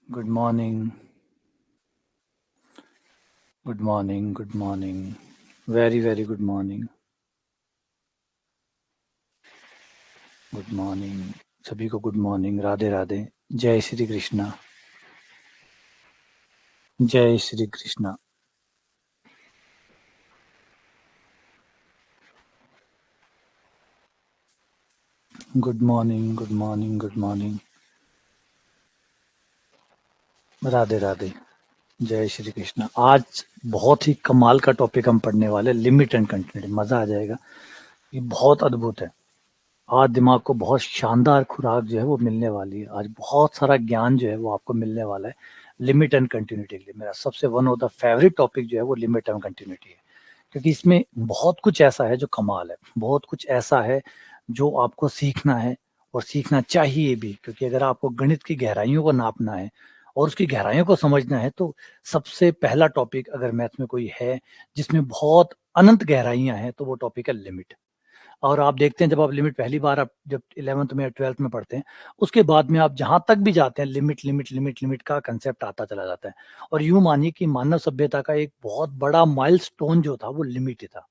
Good morning. Good morning. Good morning. Very, very good morning. Good morning. सभी को good morning. Radhe Radhe. जय श्री कृष्णा. जय Shri Krishna. Good morning. Good morning. Good morning. Radhe Radhe. जय श्री कृष्णा. आज बहुत ही कमाल का टॉपिक हम पढ़ने वाले, लिमिट एंड कंटिन्यूटी. मजा आ जाएगा. ये बहुत अद्भुत है. आज दिमाग को बहुत शानदार खुराक जो है वो मिलने वाली है. आज बहुत सारा ज्ञान जो है वो आपको मिलने वाला है लिमिट एंड कंटिन्यूटी के लिए. मेरा सबसे one of the favourite topic जो है वो लिमिट एंड कंटिन्यूटी है, क्योंकि इसमें बहुत कुछ ऐसा है जो कमाल है. बहुत कुछ ऐसा है जो आपको सीखना है और सीखना चाहिए भी, क्योंकि अगर आपको गणित की गहराइयों को नापना है और उसकी गहराइयों को समझना है तो सबसे पहला टॉपिक अगर मैथ में कोई है जिसमें बहुत अनंत गहराइयां हैं तो वो टॉपिक है लिमिट. और आप देखते हैं जब आप लिमिट पहली बार आप जब 11th में या 12th में पढ़ते हैं, उसके बाद में आप जहाँ तक भी जाते हैं लिमिट लिमिट लिमिट लिमिट का कंसेप्ट आता चला जाता है. और यूं मानिए कि मानव सभ्यता का एक बहुत बड़ा माइलस्टोन जो था वो लिमिट ही था.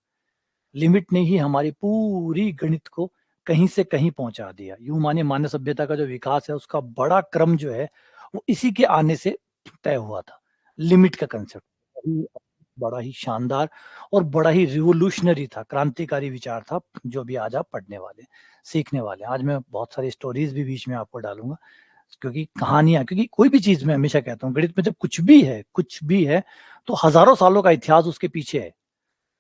लिमिट ने ही हमारी पूरी गणित को कहीं से कहीं पहुंचा दिया. यूं मानिए मानव सभ्यता का जो विकास है उसका बड़ा क्रम जो है वो इसी के आने से तय हुआ था. लिमिट का कंसेप्ट बड़ा ही शानदार और बड़ा ही रिवोल्यूशनरी था, क्रांतिकारी विचार था, जो भी आज आप पढ़ने वाले, सीखने वाले. आज मैं बहुत सारी स्टोरीज भी बीच में आपको डालूंगा, क्योंकि कहानियां, क्योंकि कोई भी चीज मैं हमेशा कहता हूँ गणित में जब कुछ भी है तो हजारों सालों का इतिहास उसके पीछे है.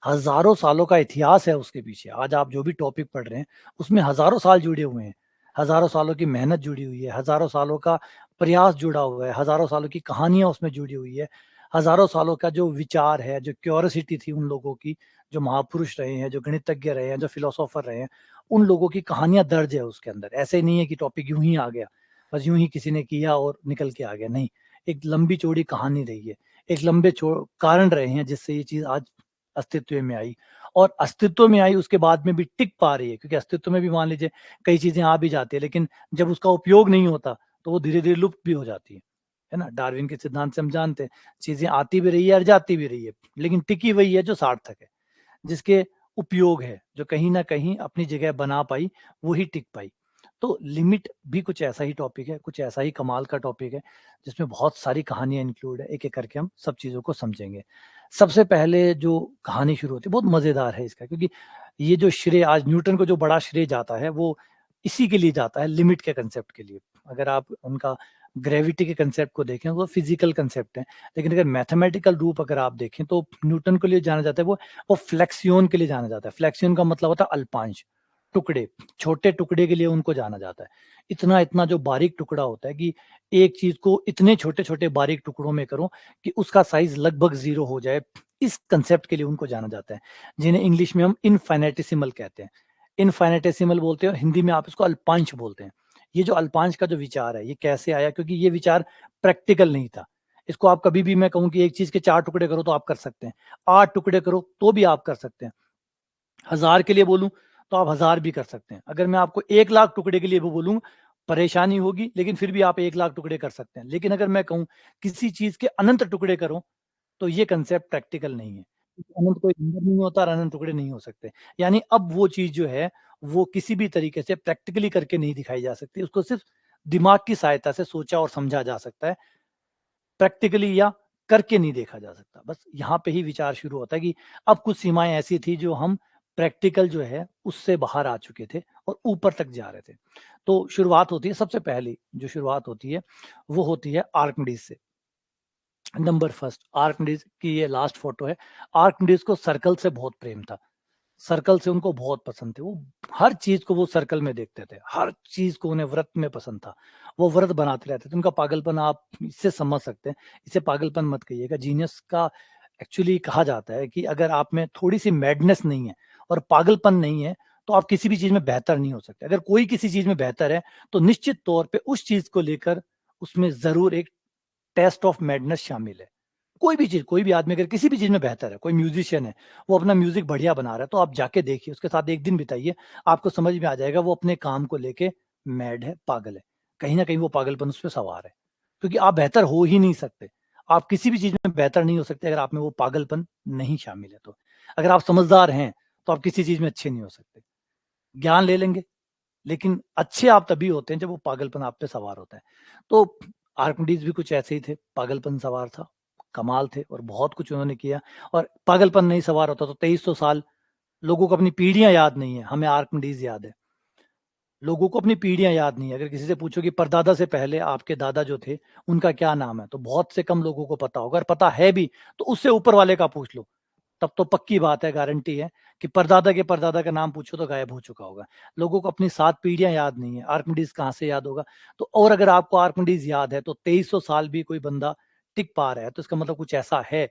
हजारों सालों का इतिहास है उसके पीछे. आज आप जो भी टॉपिक पढ़ रहे हैं उसमें हजारों साल जुड़े हुए हैं. हजारों सालों की मेहनत जुड़ी हुई है, हजारों सालों का प्रयास जुड़ा हुआ है, हजारों सालों की कहानियां उसमें जुड़ी हुई है. हजारों सालों का जो विचार है, जो क्यूरियोसिटी थी उन लोगों की, जो महापुरुष रहे हैं, जो गणितज्ञ रहे हैं, जो फिलोसोफर रहे हैं, उन लोगों की कहानियां दर्ज है उसके अंदर. ऐसे ही नहीं है कि टॉपिक यूं ही आ गया, बस यूं ही किसी ने किया और निकल के आ गया. नहीं, एक लंबी चौड़ी कहानी रही है, एक लंबे कारण रहे हैं जिससे ये चीज आज अस्तित्व में आई. और अस्तित्व में आई उसके बाद में भी टिक पा रही है, क्योंकि अस्तित्व में भी मान लीजिए कई चीजें आ भी जाती है, लेकिन जब उसका उपयोग नहीं होता तो वो धीरे धीरे लुप्त भी हो जाती है ना. डार्विन के सिद्धांत से हम जानते हैं चीजें आती भी रही है और जाती भी रही है, लेकिन टिकी वही है जो सार्थक है, जिसके उपयोग है, जो कहीं ना कहीं अपनी जगह बना पाई, वही टिक पाई. तो लिमिट भी कुछ ऐसा ही टॉपिक है, कुछ ऐसा ही कमाल का टॉपिक है, जिसमें बहुत सारी कहानियां इंक्लूड है. एक एक करके हम सब चीजों को समझेंगे. सबसे पहले जो कहानी शुरू होती है बहुत मजेदार है इसका, क्योंकि ये जो श्रेय आज न्यूटन को जो बड़ा श्रेय जाता है वो इसी के लिए जाता है, लिमिट के कंसेप्ट के लिए. अगर आप उनका ग्रेविटी के कंसेप्ट को देखें वो फिजिकल कंसेप्ट है, लेकिन अगर मैथमेटिकल रूप अगर आप देखें तो न्यूटन के लिए जाना जाता है वो फ्लेक्सियोन के लिए जाना जाता है. फ्लेक्सियोन का मतलब होता है अल्पांश, टुकड़े, छोटे टुकड़े के लिए उनको जाना जाता है. इतना इतना जो बारीक टुकड़ा होता है कि एक चीज को इतने छोटे छोटे बारीक टुकड़ों में करो कि उसका साइज लगभग जीरो हो जाए, इस कंसेप्ट के लिए उनको जाना जाता है, जिन्हें इंग्लिश में हम इनफाइनेटेसिमल कहते हैं. इनफाइनेटेसिमल बोलते हैं, हिंदी में आप इसको अल्पांश बोलते हैं. ये जो अल्पांश का जो विचार है ये कैसे आया, क्योंकि ये विचार प्रैक्टिकल नहीं था. इसको आप कभी भी, मैं कहूँ कि एक चीज के 4 टुकड़े करो तो आप कर सकते हैं, 8 टुकड़े करो तो भी आप कर सकते हैं, 1000 के लिए बोलूं तो आप 1000 भी कर सकते हैं. अगर मैं आपको 1 लाख टुकड़े के लिए भी बोलूं परेशानी होगी, लेकिन फिर भी आप 1 लाख टुकड़े कर सकते हैं. लेकिन अगर मैं कहूं किसी चीज के अनंत टुकड़े करो तो ये कंसेप्ट प्रैक्टिकल नहीं है. अनंत कोई नंबर नहीं होता और अनंत टुकड़े नहीं हो सकते. यानी अब वो चीज जो है वो किसी भी तरीके से प्रैक्टिकली करके नहीं दिखाई जा सकती, उसको सिर्फ दिमाग की सहायता से सोचा और समझा जा सकता है, प्रैक्टिकली या करके नहीं देखा जा सकता. बस यहाँ पे ही विचार शुरू होता है कि अब कुछ सीमाएं ऐसी थी जो हम प्रैक्टिकल जो है उससे बाहर आ चुके थे और ऊपर तक जा रहे थे. तो शुरुआत होती है, सबसे पहली जो शुरुआत होती है वो होती है आर्किमिडीज से. नंबर फर्स्ट, आर्किमिडीज की ये लास्ट फोटो है. आर्किमिडीज को सर्कल से बहुत प्रेम था, सर्कल से उनको बहुत पसंद थे. वो हर चीज को वो सर्कल में देखते थे, हर चीज को उन्हें वृत्त में पसंद था, वो व्रत बनाते रहते थे. उनका पागलपन आप इससे समझ सकते हैं, इसे पागलपन मत कहिएगा, जीनियस का एक्चुअली कहा जाता है कि अगर आप में थोड़ी सी मैडनेस नहीं है और पागलपन नहीं है तो आप किसी भी चीज में बेहतर नहीं हो सकते. अगर कोई किसी चीज में बेहतर है तो निश्चित तौर पे उस चीज को लेकर उसमें जरूर एक टेस्ट ऑफ मैडनेस शामिल है. कोई भी चीज, कोई भी आदमी अगर किसी भी चीज में बेहतर है, कोई म्यूजिशियन है, वो अपना म्यूजिक बढ़िया बना रहा है, तो आप जाके देखिए, उसके साथ एक दिन बिताइए, आपको समझ में आ जाएगा वो अपने काम को लेके मैड है, पागल है. कहीं ना कहीं वो पागलपन उस पर सवार है. क्योंकि आप बेहतर हो ही नहीं सकते। आप किसी भी चीज़ में बेहतर नहीं हो सकते अगर आप में वो पागलपन नहीं शामिल है तो। अगर आप समझदार हैं, तो आप किसी चीज़ में अच्छे नहीं हो सकते। ज्ञान ले लेंगे, लेकिन अच्छे आप तभी होते हैं जब वो पागलपन आप पे सवार होता है। तो आर्किमिडीज़ भी कुछ ऐसे ही थे, पागलपन सवार था, कमाल थे और बहुत कुछ उन्होंने किया और पागलपन नहीं सवार होता तो 2300 साल लोगों को अपनी पीढ़ियाँ याद नहीं है, हमें आर्किमिडीज़ याद है। लोगों को अपनी पीढ़ियाँ याद नहीं है। अगर किसी से पूछो कि परदादा से पहले आपके दादा जो थे, उनका क्या नाम है? तो बहुत से कम लोगों को पता होगा और पता है भी, तो उससे ऊपर वाले का पूछ लो। तब तो पक्की बात है, गारंटी है कि परदादा के परदादा का नाम पूछो तो गायब हो चुका होगा। लोगों को अपनी 7 पीढ़ियाँ याद नहीं है, आर्किमिडीज़ कहाँ से याद होगा? तो और अगर आपको आर्किमिडीज़ याद है, तो 2300 साल भी कोई बंदा टिक पा रहा है, तो इसका मतलब कुछ ऐसा है,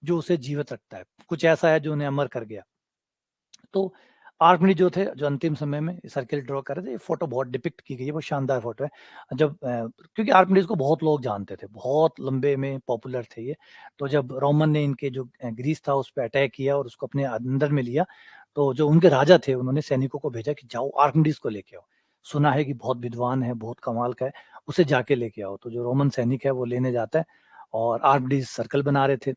जो उसे जीवित रखता है। कुछ ऐसा है, जो उन्हें अमर कर गया। तो आर्किमिडीज़ जो थे, जो अंतिम समय में सर्किल ड्रॉ कर रहे थे, ये फ़ोटो बहुत डिपिक्ट की गई है, बहुत शानदार फ़ोटो है। जब क्योंकि आर्किमिडीज़ को बहुत लोग जानते थे, बहुत लंबे में पॉपुलर थे ये। तो जब रोमन ने इनके जो ग्रीस था, उस पे अटैक किया और उसको अपने अंदर में लिया, तो जो उनके राजा थे, उन्होंने सैनिकों को भेजा कि जाओ आर्किमिडीज़ को लेके आओ। सुना है कि बहुत विद्वान है, बहुत कमाल का है, उसे जाके लेके आओ। तो जो रोमन सैनिक है, वो लेने जाता है और आर्किमिडीज़ सर्कल बना रहे थे,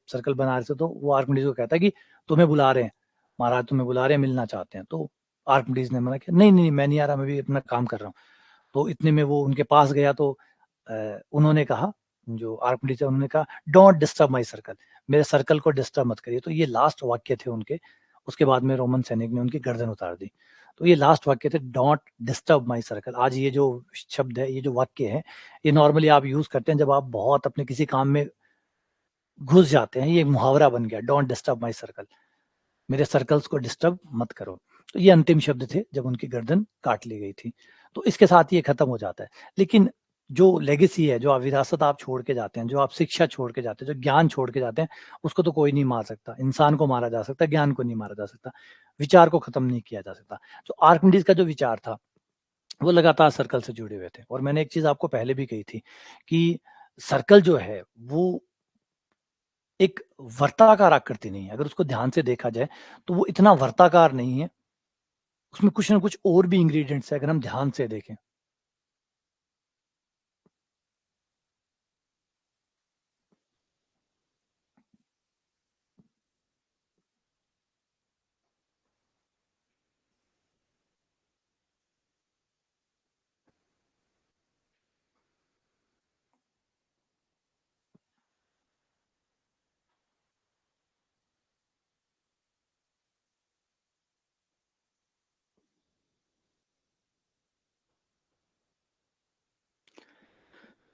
तो वो आर्किमिडीज़ को कहता है कि तुम्हें बुला रहे हैं। महाराज तुम्हें बुला रहे हैं, मिलना चाहते हैं। तो आर्किमिडीज़ ने मना किया, नहीं, नहीं, नहीं, मैं नहीं आ रहा, मैं भी अपना काम कर रहा हूँ। तो इतने में वो उनके पास गया तो उन्होंने कहा, जो आर्किमिडीज़ है, उन्होंने कहा, डोंट डिस्टर्ब माय सर्कल, मेरे सर्कल को डिस्टर्ब मत करिए। तो ये लास्ट वाक्य थे उनके। उसके बाद में रोमन सैनिक ने उनकी गर्दन उतार दी। तो ये लास्ट वाक्य थे, डोंट डिस्टर्ब माय सर्कल। आज ये जो शब्द है, ये जो वाक्य है, ये नॉर्मली आप यूज़ करते हैं जब आप बहुत अपने किसी काम में घुस जाते हैं। ये एक मुहावरा बन गया, डोंट डिस्टर्ब माय सर्कल। मेरे सर्कल्स को डिस्टर्ब मत करो। तो ये अंतिम शब्द थे जब उनकी गर्दन काट ली गई थी। तो इसके साथ ये खत्म हो जाता है। लेकिन जो लेगेसी है, जो आप विरासत आप छोड़ के जाते हैं, जो आप शिक्षा छोड़ के जाते हैं, जो ज्ञान छोड़ के जाते हैं, उसको तो कोई नहीं मार सकता। इंसान को मारा जा सकता है, ज्ञान को नहीं मारा जा सकता। विचार को खत्म नहीं किया जा सकता। तो आर्किमिडीज़ का जो विचार था, वो लगातार सर्कल से जुड़े हुए थे और मैंने एक चीज़ आपको पहले भी कही थी कि सर्कल जो है, वो एक वर्ताकार आकृति नहीं है। अगर उसको ध्यान से देखा जाए, तो वो इतना वर्ताकार नहीं है। उसमें कुछ ना कुछ और भी इंग्रीडिएंट्स हैं, अगर हम ध्यान से देखें।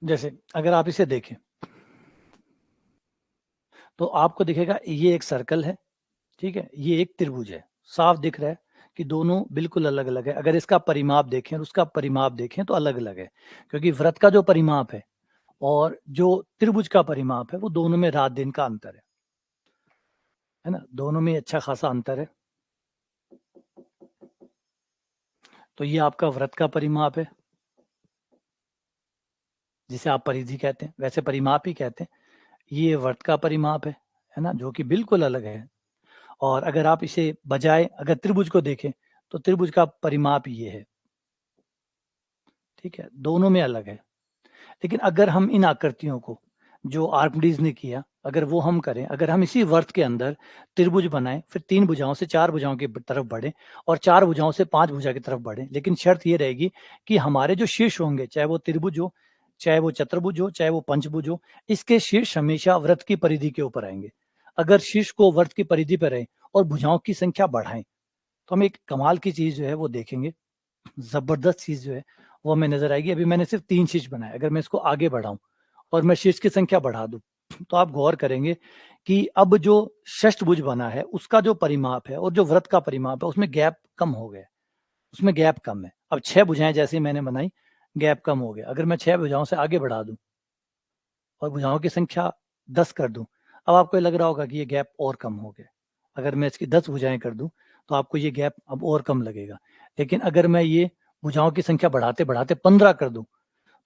जैसे अगर आप इसे देखें, तो आपको दिखेगा ये एक सर्कल है, ठीक है? ये एक त्रिभुज है। साफ दिख रहा है कि दोनों बिल्कुल अलग-अलग है। अगर इसका परिमाप देखें और उसका परिमाप देखें, तो अलग-अलग है। क्योंकि वृत्त का जो परिमाप है और जो त्रिभुज का परिमाप है, वो दोनों में रात-दिन का अंतर है ना? दोनों में अच्छा खासा अंतर है। तो ये आपका वृत्त का परिमाप है, जिसे आप परिधि कहते हैं, वैसे परिमाप ही कहते हैं। ये वृत्त का परिमाप है ना? जो कि बिल्कुल अलग है। और अगर आप इसे बजाय अगर त्रिभुज को देखें, तो त्रिभुज का परिमाप ये है, ठीक है? दोनों में अलग है। लेकिन अगर हम इन आकृतियों को, जो आर्किमिडीज़ ने किया, अगर वो हम करें, अगर हम इसी वर्त के अंदर त्रिभुज बनाएँ, फिर 3 भुजाओं से 4 भुजाओं की तरफ बढ़ें और 4 भुजाओं से 5 भुजा की तरफ बढ़ें। लेकिन शर्त ये रहेगी कि हमारे जो शीर्ष होंगे, चाहे वो त्रिभुज हो, चाहे वो चतुर्भुज हो, चाहे वो पंचभुज हो, इसके शीर्ष हमेशा वृत्त की परिधि के ऊपर आएँगे। अगर शीर्ष को वृत्त की परिधि पे रहे और भुजाओं की संख्या बढ़ाएँ, तो हम एक कमाल की चीज़ जो है वो देखेंगे। ज़बरदस्त चीज़ जो है वो हमें नज़र आएगी। अभी मैंने सिर्फ़ 3 शीर्ष बनाए, अगर मैं इसको आगे बढ़ाऊँ और मैं शीर्ष की संख्या बढ़ा दूँ, तो आप गौर करेंगे कि अब जो षष्ठभुज बना है, उसका जो परिमाप है और जो वृत्त का परिमाप है, उसमें गैप कम हो गया है, उसमें गैप कम है। अब 6 भुजाएँ जैसे ही मैंने बनाई, गैप कम हो गया। अगर मैं 6 भुजाओं से आगे बढ़ा दूँ और भुजाओं की संख्या 10 कर दूँ, अब आपको ये लग रहा होगा कि ये गैप और कम हो गया। अगर मैं इसकी 10 भुजाएँ कर दूँ, तो आपको ये गैप अब और कम लगेगा। लेकिन अगर मैं ये भुजाओं की संख्या बढ़ाते-बढ़ाते 15 कर दूँ,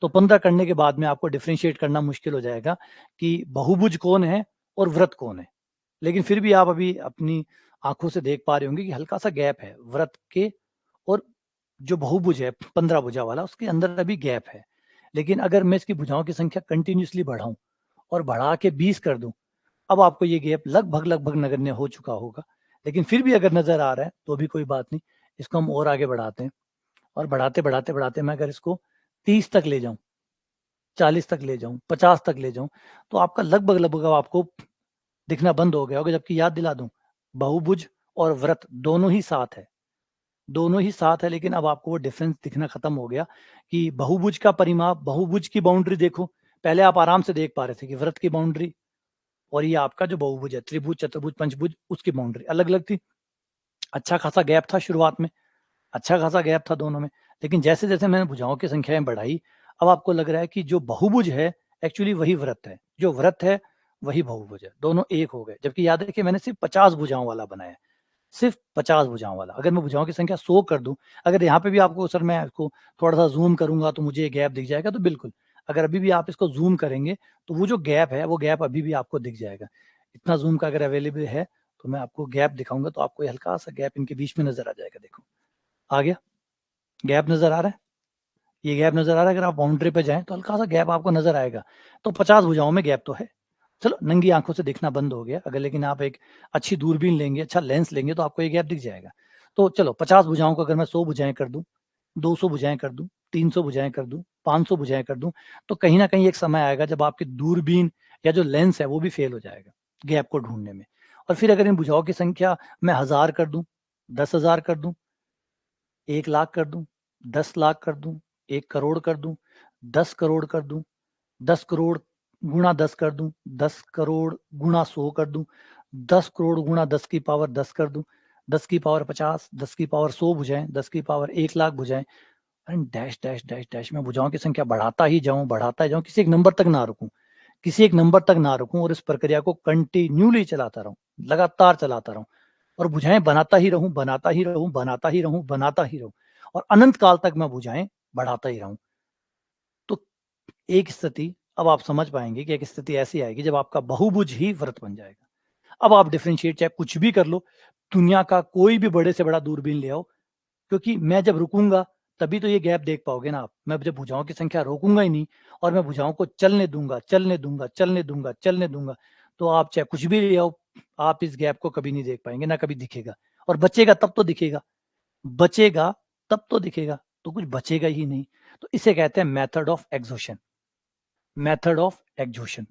तो 15 करने के बाद में आपको डिफरेंशिएट करना मुश्किल हो जाएगा कि बहुभुज कौन है और वृत्त कौन है। लेकिन फिर भी आप अभी अपनी आँखों से देख पा रहे होंगे कि हल्का-सा गैप है वृत्त के और जो बहुभुज है 15 भुजा वाला, उसके अंदर अभी गैप है। लेकिन अगर मैं इसकी भुजाओं की संख्या कंटिन्यूसली बढ़ाऊं और बढ़ा के 20 कर दूं, अब आपको ये गैप लगभग लगभग नगण्य हो चुका होगा। लेकिन फिर भी अगर नजर आ रहा है तो भी कोई बात नहीं, इसको हम और आगे बढ़ाते हैं। और बढ़ाते बढ़ाते बढ़ाते मैं अगर इसको 30 तक ले जाऊं, 40 तक ले जाऊं, 50 तक ले जाऊं, तो आपका लगभग लगभग अब आपको दिखना बंद हो गया होगा। जबकि याद दिला दूं, बहुभुज और व्रत दोनों ही साथ है, दोनों ही साथ है, लेकिन अब आपको वो डिफरेंस दिखना खत्म हो गया कि बहुभुज का परिमाप, बहुभुज की बाउंड्री देखो, पहले आप आराम से देख पा रहे थे कि व्रत की बाउंड्री और ये आपका जो बहुभुज है, त्रिभुज, चतुर्भुज, पंचभुज, उसकी बाउंड्री अलग अलग थी। अच्छा खासा गैप था शुरुआत में, अच्छा खासा गैप था दोनों में। लेकिन जैसे जैसे मैंने भुजाओं की संख्याएं बढ़ाई, अब आपको लग रहा है कि जो बहुभुज है एक्चुअली वही व्रत है, जो व्रत है वही बहुभुज है, दोनों एक हो गए। जबकि याद है कि मैंने सिर्फ 50 भुजाओं वाला बनाया, सिर्फ 50 भुजाओं वाला। अगर मैं भुजाओं की संख्या 100 कर दूं, अगर यहाँ पे भी आपको सर मैं इसको थोड़ा सा जूम करूंगा तो मुझे ये गैप दिख जाएगा, तो बिल्कुल अगर अभी भी आप इसको जूम करेंगे तो वो जो गैप है वो गैप अभी भी आपको दिख जाएगा। इतना जूम का अगर अवेलेबल है तो मैं आपको गैप दिखाऊंगा, तो आपको हल्का सा गैप इनके बीच में नजर आ जाएगा। देखो आ गया, गैप नजर आ रहा है, ये गैप नजर आ रहा है। अगर आप बाउंड्री पे जाएं तो हल्का सा गैप आपको नजर आएगा। तो 50 भुजाओं में गैप तो है। चलो नंगी आंखों से दिखना बंद हो गया, अगर लेकिन आप एक अच्छी दूरबीन लेंगे, अच्छा लेंस लेंगे, तो आपको ये गैप दिख जाएगा। तो चलो 50 भुजाओं को अगर मैं 100 भुजाएं कर दूं, 200 भुजाएं कर दूं, 300 भुजाएं कर दूं, 500 भुजाएं कर दूं, तो कहीं ना कहीं एक समय आएगा जब आपकी दूरबीन या जो लेंस है वो भी फेल हो जाएगा गैप को ढूंढने में। और फिर अगर इन भुजाओं की संख्या मैं 1000 कर दूं, 10,000 कर दूं, 1 लाख कर दूं, 10 लाख कर दूं, 1 करोड़ कर दूं, 10 करोड़ कर दूं, 10 करोड़ गुणा 10 कर दूं, 10 करोड़ गुणा 100 कर दूं, 10 करोड़ गुणा 10 की पावर 10 कर दूं, 10 की पावर 50, 10 की पावर 100 भुजाएं, 10 की पावर 1 लाख भुजाएं, डैश डैश डैश डैश मैं भुजाओं की संख्या बढ़ाता ही जाऊं, किसी एक नंबर तक ना रुकूं, किसी एक नंबर तक ना रुकूं, और इस प्रक्रिया को कंटिन्यूली चलाता रहूं, लगातार चलाता रहूं, और भुजाएं बनाता ही रहूं, बनाता ही रहूं, बनाता ही रहूं, बनाता ही रहूं, और अनंत काल तक मैं भुजाएं बढ़ाता ही रहूं। तो एक स्थिति, अब आप समझ पाएंगे कि एक स्थिति ऐसी आएगी जब आपका बहुभुज ही व्रत बन जाएगा। अब आप डिफरेंशिएट चाहे कुछ भी कर लो, दुनिया का कोई भी बड़े से बड़ा दूरबीन ले आओ, क्योंकि मैं जब रुकूंगा तभी तो ये गैप देख पाओगे ना आप। मैं जब भुजाओं की संख्या रोकूंगा ही नहीं और मैं भुजाओं को चलने दूंगा, चलने दूंगा, चलने दूंगा, चलने दूंगा, तो आप चाहे कुछ भी ले आओ, आप इस गैप को कभी नहीं देख पाएंगे, ना कभी दिखेगा। और बचेगा तब तो दिखेगा, बचेगा तब तो दिखेगा, तो कुछ बचेगा ही नहीं। तो इसे कहते हैं method of exhaustion, method of exhaustion.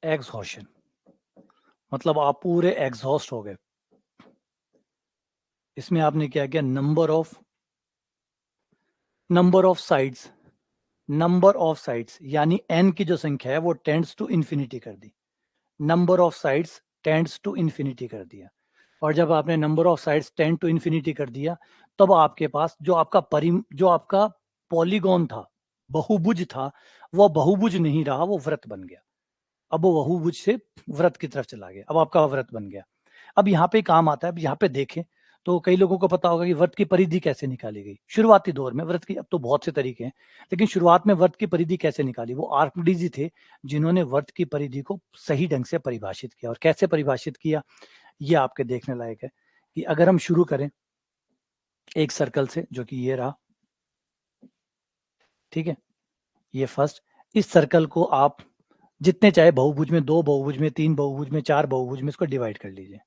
Exhaustion मतलब आप पूरे एग्जॉस्ट हो गए। इसमें आपने क्या किया, number of sides, number of sides यानी एन की जो संख्या है वो टेंड्स टू इन्फिनिटी कर दी, number of sides tends to infinity कर दिया। और जब आपने number of sides tend to infinity कर दिया, तब आपके पास जो आपका पॉलीगॉन था, बहुभुज था, वो बहुभुज नहीं रहा, वो व्रत बन गया। अब वो बहुभुज से व्रत की तरफ चला गया, अब आपका व्रत बन गया। अब यहाँ पे काम आता है, अब यहाँ पे देखें तो कई लोगों को पता होगा कि व्रत की परिधि कैसे निकाली गई शुरुआती दौर में। व्रत की अब तो बहुत से तरीके हैं, लेकिन शुरुआत में व्रत की परिधि कैसे निकाली, वो आर्किमिडीज ही थे जिन्होंने व्रत की परिधि को सही ढंग से परिभाषित किया। और कैसे परिभाषित किया, ये आपके देखने लायक है। कि अगर हम शुरू करें एक सर्कल से, जो कि ये रहा, ठीक है, ये फर्स्ट, इस सर्कल को आप जितने चाहे बहुभुज में, 2 बहुभुज में, 3 बहुभुज में, 4 बहुभुज में इसको डिवाइड कर लीजिए।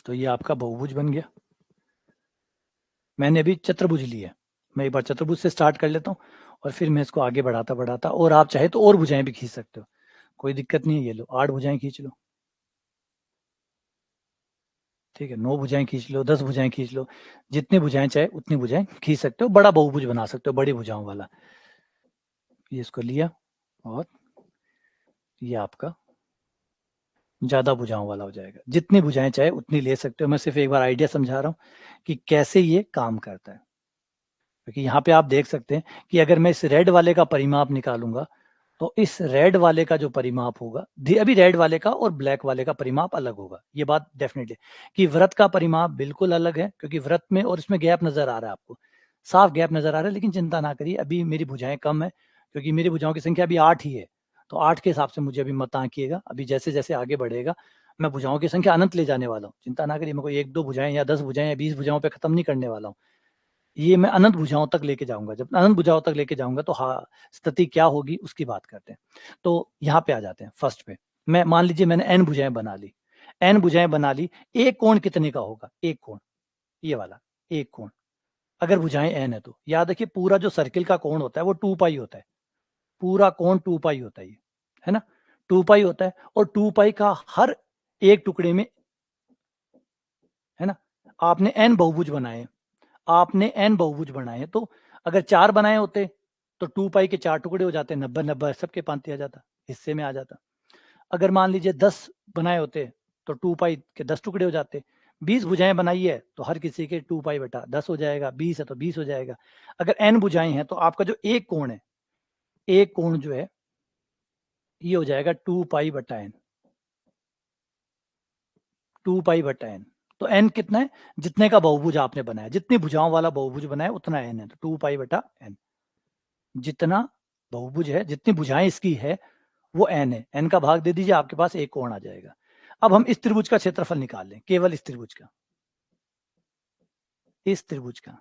तो ये आपका बहुभुज बन गया। मैंने अभी चतुर्भुज लिया, मैं एक बार चतुर्भुज से स्टार्ट कर लेता हूँ और फिर मैं इसको आगे बढ़ाता बढ़ाता, और आप चाहे तो और भुजाएं भी खींच सकते हो, कोई दिक्कत नहीं है। ये लो 8 भुजाएं खींच लो, ठीक है, 9 भुजाएं खींच लो, 10 भुजाएं खींच लो, जितनी भुजाएं चाहे उतनी भुजाएं खींच सकते हो, बड़ा बहुभुज बना सकते हो, बड़ी भुजाओं वाला। ये इसको लिया और ये आपका ज़्यादा भुजाओं वाला हो जाएगा। जितनी भुजाएं चाहे उतनी ले सकते हो। मैं सिर्फ एक बार आइडिया समझा रहा हूँ कि कैसे ये काम करता है, क्योंकि यहाँ पे आप देख सकते हैं कि अगर मैं इस रेड वाले का परिमाप निकालूंगा तो इस रेड वाले का जो परिमाप होगा, अभी रेड वाले का और ब्लैक वाले का परिमाप अलग होगा। ये बात डेफिनेटली कि व्रत का परिमाप बिल्कुल अलग है, क्योंकि व्रत में और इसमें गैप नजर आ रहा है, आपको साफ गैप नजर आ रहा है। लेकिन चिंता ना करिए, अभी मेरी भुजाएं कम है, क्योंकि मेरी भुजाओं की संख्या अभी 8 ही है। तो 8 के हिसाब से मुझे अभी मत आंकिएगा। अभी जैसे जैसे आगे बढ़ेगा मैं भुजाओं की संख्या अनंत ले जाने वाला हूँ। चिंता ना करिए, मैं कोई 1-2 भुजाएं या 10 भुजाएं या 20 भुजाओं पे खत्म नहीं करने वाला हूँ। ये मैं अनंत भुजाओं तक लेके जाऊंगा। जब अनंत भुजाओं तक लेके जाऊंगा तो हाँ, स्थिति क्या होगी उसकी बात करते हैं। तो यहाँ पे आ जाते हैं फर्स्ट पे। मैं मान लीजिए मैंने एन भुजाएं बना ली, एन भुजाएं बना ली। एक कोण कितने का होगा? एक कोण, ये वाला एक कोण। अगर भुजाएं एन है तो याद रखिए पूरा जो सर्किल का कोण होता है वो 2 पाई होता है। पूरा कोण 2 पाई होता है, ये है ना, 2 पाई होता है। और 2 पाई का हर एक टुकड़े में, है ना, आपने एन बहुभुज बनाए, आपने एन बहुभुज बनाए तो अगर 4 बनाए होते तो 2 पाई के 4 टुकड़े हो जाते, 90-90 सबके पांति आ जाता, हिस्से में आ जाता। अगर मान लीजिए 10 बनाए होते तो 2 पाई के 10 टुकड़े हो जाते। 20 भुजाएं बनाई है तो हर किसी के 2 पाई/10 हो जाएगा। 20 है तो 20 हो जाएगा। अगर एन भुजाएं हैं तो आपका जो एक कोण है, एक कोण जो है ये हो जाएगा 2 पाई/n। 2 पाई/n। तो एन कितना है? जितने का बहुभुज आपने बनाया, जितनी भुजाओं वाला बहुभुज बनाया उतना एन है, तो 2 पाई/n। जितना बहुभुज है, जितनी भुजाएं इसकी है वो एन है। एन का भाग दे दीजिए, आपके पास एक कोण आ जाएगा। अब हम इस त्रिभुज का क्षेत्रफल निकाल लें, केवल इस त्रिभुज का, इस त्रिभुज का।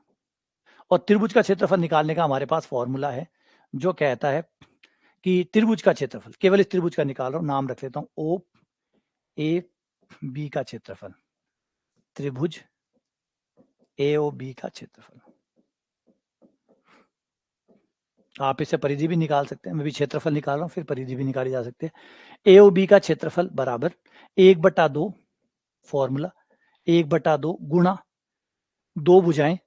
और त्रिभुज का क्षेत्रफल निकालने का हमारे पास फॉर्मूला है जो कहता है कि त्रिभुज का क्षेत्रफल, केवल इस त्रिभुज का निकाल रहा हूं, नाम रख लेता हूं ओ ए बी का क्षेत्रफल, त्रिभुज ए ओ बी का क्षेत्रफल। आप इसे परिधि भी निकाल सकते हैं, मैं भी क्षेत्रफल निकाल रहा हूं, फिर परिधि भी निकाली जा सकती है। ए ओ बी का क्षेत्रफल बराबर 1/2, फॉर्मूला 1/2 गुणा 2 भुजाएं।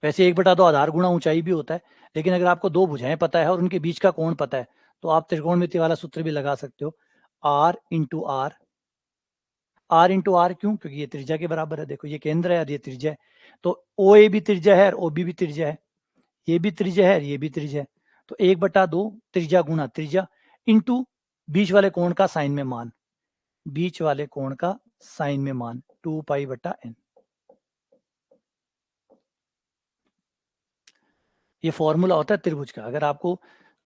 वैसे 1/2 आधार गुणा ऊंचाई भी होता है, लेकिन अगर आपको 2 भुजाएं पता है और उनके बीच का कोण पता है तो आप त्रिकोणमिति वाला सूत्र भी लगा सकते हो, R into R. R into R क्यों? क्योंकि ये त्रिज्या के बराबर है। देखो ये केंद्र है और ये त्रिज्या है, तो ओ ए भी त्रिज्या है और ओ बी भी त्रिज्या है, ये भी त्रिज्या है और ये भी त्रिज्या है। तो 1/2 त्रिज्या गुणा त्रिज्या इंटू बीच वाले कोण का साइन में मान, बीच वाले कोण का साइन में मान 2 पाई/n। ये फॉर्मूला होता है त्रिभुज का। अगर आपको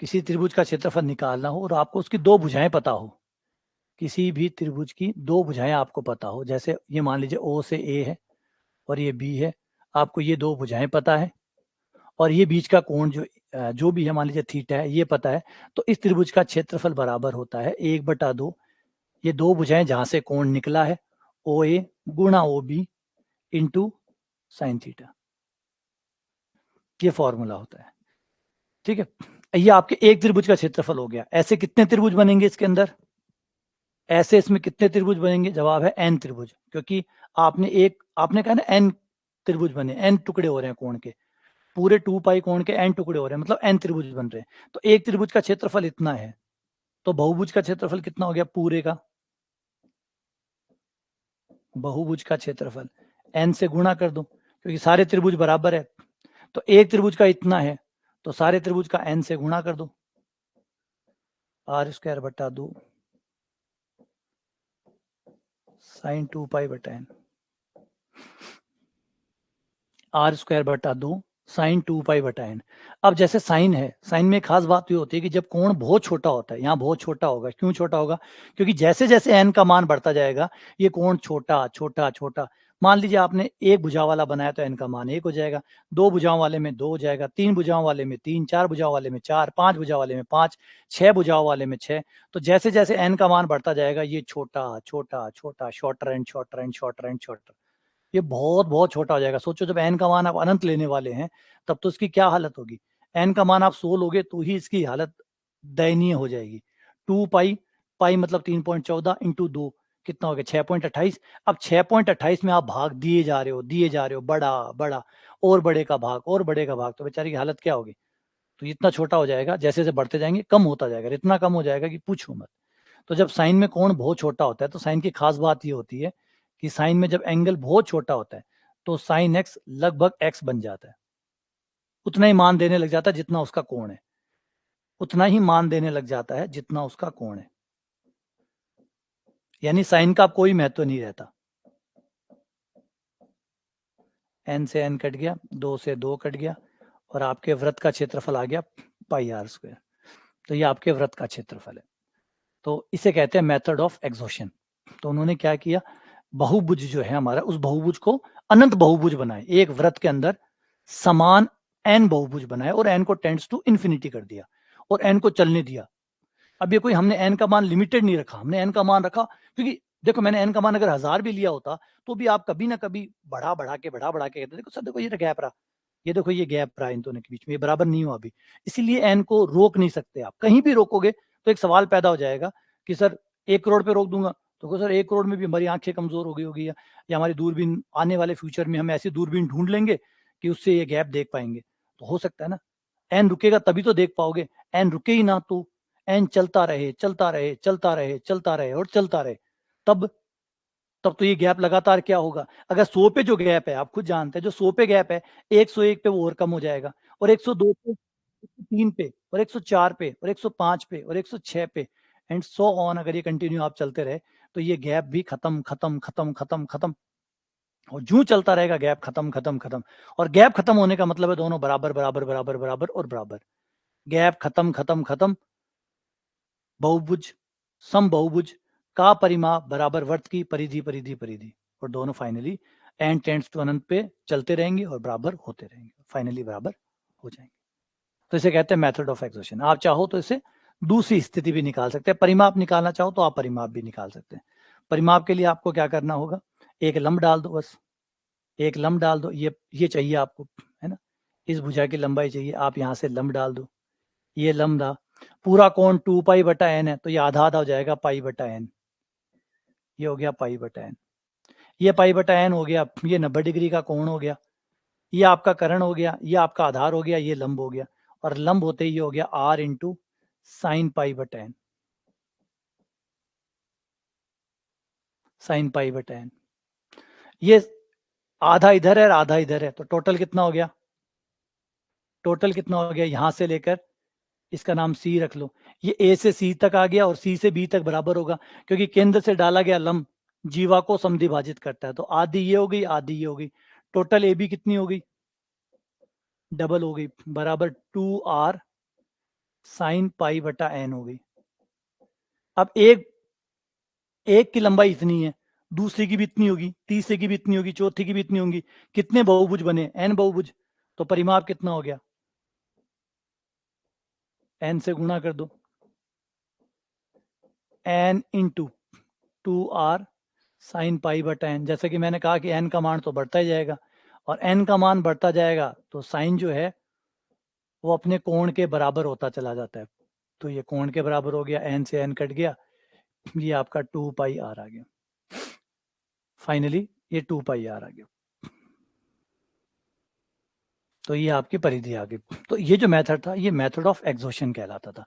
किसी त्रिभुज का क्षेत्रफल निकालना हो और आपको उसकी 2 भुजाएं पता हो, किसी भी त्रिभुज की 2 भुजाएं आपको पता हो, जैसे ये मान लीजिए ओ से ए है और ये बी है, आपको ये 2 भुजाएं पता है और ये बीच का कोण जो भी है, मान लीजिए थीटा है, ये पता है, तो इस त्रिभुज का क्षेत्रफल बराबर होता है 1/2 ये 2 भुजाएं जहां से कोण निकला है ओ ए गुणा O B into sine theta. ये फॉर्मूला होता है, ठीक है। ये आपके एक त्रिभुज का क्षेत्रफल हो गया। ऐसे कितने त्रिभुज बनेंगे इसके अंदर? ऐसे इसमें कितने त्रिभुज बनेंगे? जवाब है एन त्रिभुज, क्योंकि आपने कहा ना एन त्रिभुज बने, एन टुकड़े हो रहे हैं कोण के, पूरे 2 पाई कोण के एन टुकड़े हो रहे हैं, मतलब एन त्रिभुज बन रहे हैं। तो एक त्रिभुज का क्षेत्रफल इतना है, तो बहुभुज का क्षेत्रफल कितना हो गया पूरे का? बहुभुज का क्षेत्रफल एन से गुणा कर दो, क्योंकि सारे त्रिभुज बराबर है। तो एक त्रिभुज का इतना है तो सारे त्रिभुज का एन से गुणा कर दो, r²/2 साइन 2 पाई/n, r²/2 साइन 2 पाई/n। अब जैसे साइन है, साइन में खास बात ये होती है कि जब कोण बहुत छोटा होता है, यहाँ बहुत छोटा होगा। क्यों छोटा होगा? क्योंकि जैसे जैसे एन का मान बढ़ता जाएगा ये कोण छोटा छोटा छोटा। मान लीजिए आपने एक भुजा वाला बनाया तो एन का मान 1 हो जाएगा, 2 भुजाओं वाले में 2 हो जाएगा, 3 भुजाओं वाले में 3, 4 भुजाओं वाले में 4, 5 भुजाओं वाले में 5, 6 भुजाओं वाले में 6। तो जैसे जैसे एन का मान बढ़ता जाएगा ये छोटा छोटा छोटा, shorter and shorter and shorter and shorter, ये बहुत बहुत छोटा हो जाएगा। सोचो जब एन का मान आप अनंत लेने वाले हैं तब तो इसकी क्या हालत होगी। एन का मान आप 100 लोगे तो ही इसकी हालत दयनीय हो जाएगी। 2 पाई, पाई मतलब 3.14 इंटू 2 कितना हो गया? 6.28। अब 6.28 में आप भाग दिए जा रहे हो, दिए जा रहे हो, बड़ा बड़ा और बड़े का भाग और बड़े का भाग, तो बेचारे की हालत क्या होगी? तो इतना छोटा हो जाएगा, जैसे जैसे बढ़ते जाएंगे कम होता जाएगा, इतना कम हो जाएगा कि पूछो मत। तो जब साइन में कोण बहुत छोटा होता है तो साइन की खास बात ये होती है कि साइन में जब एंगल बहुत छोटा होता है तो साइन एक्स लगभग एक्स बन जाता है, उतना ही मान देने लग जाता है जितना उसका कोण है, उतना ही मान देने लग जाता है जितना उसका कोण है, यानी साइन का कोई महत्व नहीं रहता। एन से एन कट गया, 2 से 2 कट गया, और आपके वृत्त का क्षेत्रफल आ गया पाई आर स्क्वायर। तो ये आपके वृत्त का क्षेत्रफल है। तो इसे कहते हैं मेथड ऑफ एग्जॉशन। तो उन्होंने क्या किया, बहुभुज जो है हमारा, उस बहुभुज को अनंत बहुभुज बनाए, एक वृत्त के अंदर समान एन बहुभुज बनाए और एन को टेंड्स टू इन्फिनिटी कर दिया और एन को चलने दिया। अब ये कोई हमने एन का मान लिमिटेड नहीं रखा, हमने एन का मान रखा क्योंकि देखो मैंने एन का मान अगर 1000 भी लिया होता तो भी आप कभी ना कभी बढ़ा बढ़ा के कहते देखो सर, देखो ये गैप रहा, ये देखो ये गैप रहा इन दोनों के बीच में, ये बराबर नहीं हुआ अभी, इसीलिए एन को रोक नहीं सकते आप। कहीं भी रोकोगे तो एक सवाल पैदा हो जाएगा कि सर 1 करोड़ पे रोक दूंगा तो सर 1 करोड़ में भी हमारी आंखें कमजोर हो गई होगी, या हमारी दूरबीन आने वाले फ्यूचर में हम ऐसी दूरबीन ढूंढ लेंगे कि उससे ये गैप देख पाएंगे, तो हो सकता है ना। एन रुकेगा तभी तो देख पाओगे, एन रुके ही ना तो एन चलता रहे चलता रहे चलता रहे चलता रहे और चलता रहे, तब तब तो ये गैप लगातार क्या होगा। अगर 100 पे जो गैप है आप खुद जानते हैं, जो 100 पे गैप है 101 पे वो और कम हो जाएगा, और 102 पे, 103 पे, और 104 पे, और 105 पे, और 106 पे, एंड सो ऑन। अगर ये कंटिन्यू आप चलते रहे तो ये गैप भी खत्म खत्म खत्म खत्म खत्म, और जूं चलता रहेगा गैप खत्म खत्म खत्म, और गैप खत्म होने का मतलब है दोनों बराबर बराबर बराबर बराबर और बराबर। गैप खत्म खत्म खत्म, बहुभुज सम बहुभुज का परिमाप बराबर वर्त की परिधि परिधि परिधि, और दोनों फाइनली एन टेंड्स टू अनंत पे चलते रहेंगे और बराबर होते रहेंगे, फाइनली बराबर हो जाएंगे। तो इसे कहते हैं मेथड ऑफ एक्सोशन। आप चाहो तो इसे दूसरी स्थिति भी निकाल सकते हैं, परिमाप निकालना चाहो तो आप परिमाप भी निकाल सकते हैं। परिमाप के लिए आपको क्या करना होगा, एक लंब डाल दो, बस एक लंब डाल दो, ये चाहिए आपको, है ना, इस भुजा की लंबाई चाहिए, आप यहाँ से लंब डाल दो, ये लंब था, पूरा कोण 2 पाई बटा एन है तो ये आधा आधा हो जाएगा पाई बटा एन, ये हो गया पाई बटा एन, ये पाई बटा एन हो गया, ये 90 डिग्री का कोण हो गया, ये आपका कर्ण हो गया, ये आपका आधार हो गया, ये लंब हो गया, और लंब होते ही ये हो गया आर इंटू साइन पाई बटा एन, साइन पाई बटा एन। ये आधा इधर है आधा इधर है, तो टोटल कितना हो गया, टोटल कितना हो गया, यहां से लेकर इसका नाम सी रख लो, ये ए से सी तक आ गया और सी से बी तक बराबर होगा, क्योंकि केंद्र से डाला गया लंब जीवा को समद्विभाजित करता है, तो आधी ये हो गई आधी ये हो गई, टोटल ए बी कितनी हो गई, डबल हो गई, बराबर 2r साइन पाई बटा एन हो गई। अब एक की लंबाई इतनी है, दूसरी की भी इतनी होगी, तीसरे की भी इतनी होगी, चौथी की भी इतनी होगी, कितने बहुभुज बने, एन बहुभुज, तो परिमाप कितना हो गया, एन से गुणा कर दो, N into 2r sine pi बटा एन। जैसे कि मैंने कहा कि एन का मान तो बढ़ता ही जाएगा, और एन का मान बढ़ता जाएगा तो साइन जो है वो अपने कोण के बराबर होता चला जाता है, तो ये कोण के बराबर हो गया, एन से एन कट गया, ये आपका 2 पाई आर आ गया, फाइनली ये 2 पाई आर आ गया, तो ये आपकी परिधि आ गई। तो ये जो मेथड था ये मेथड ऑफ एग्जॉशन कहलाता था।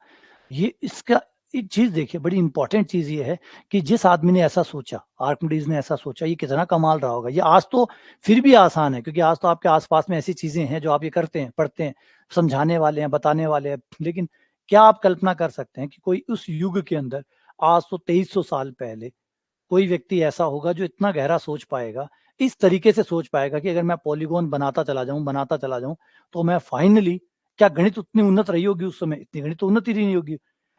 ये इसका एक चीज देखिए, बड़ी इंपॉर्टेंट चीज ये है कि जिस आदमी ने ऐसा सोचा, आर्किमिडीज ने ऐसा सोचा, ये कितना कमाल रहा होगा। ये आज तो फिर भी आसान है क्योंकि आज तो आपके आसपास में ऐसी चीजें हैं जो आप ये करते हैं, पढ़ते हैं, समझाने वाले हैं, बताने वाले हैं, लेकिन क्या आप कल्पना कर सकते हैं कि कोई उस युग के अंदर आज तो 2300 साल पहले कोई व्यक्ति ऐसा होगा जो इतना गहरा सोच पाएगा, इस तरीके से सोच पाएगा कि अगर मैं पॉलीगॉन बनाता चला जाऊं तो मैं फाइनली, क्या गणित उतनी उन्नत रही होगी उस समय, इतनी गणित तो उन्नति नहीं होगी।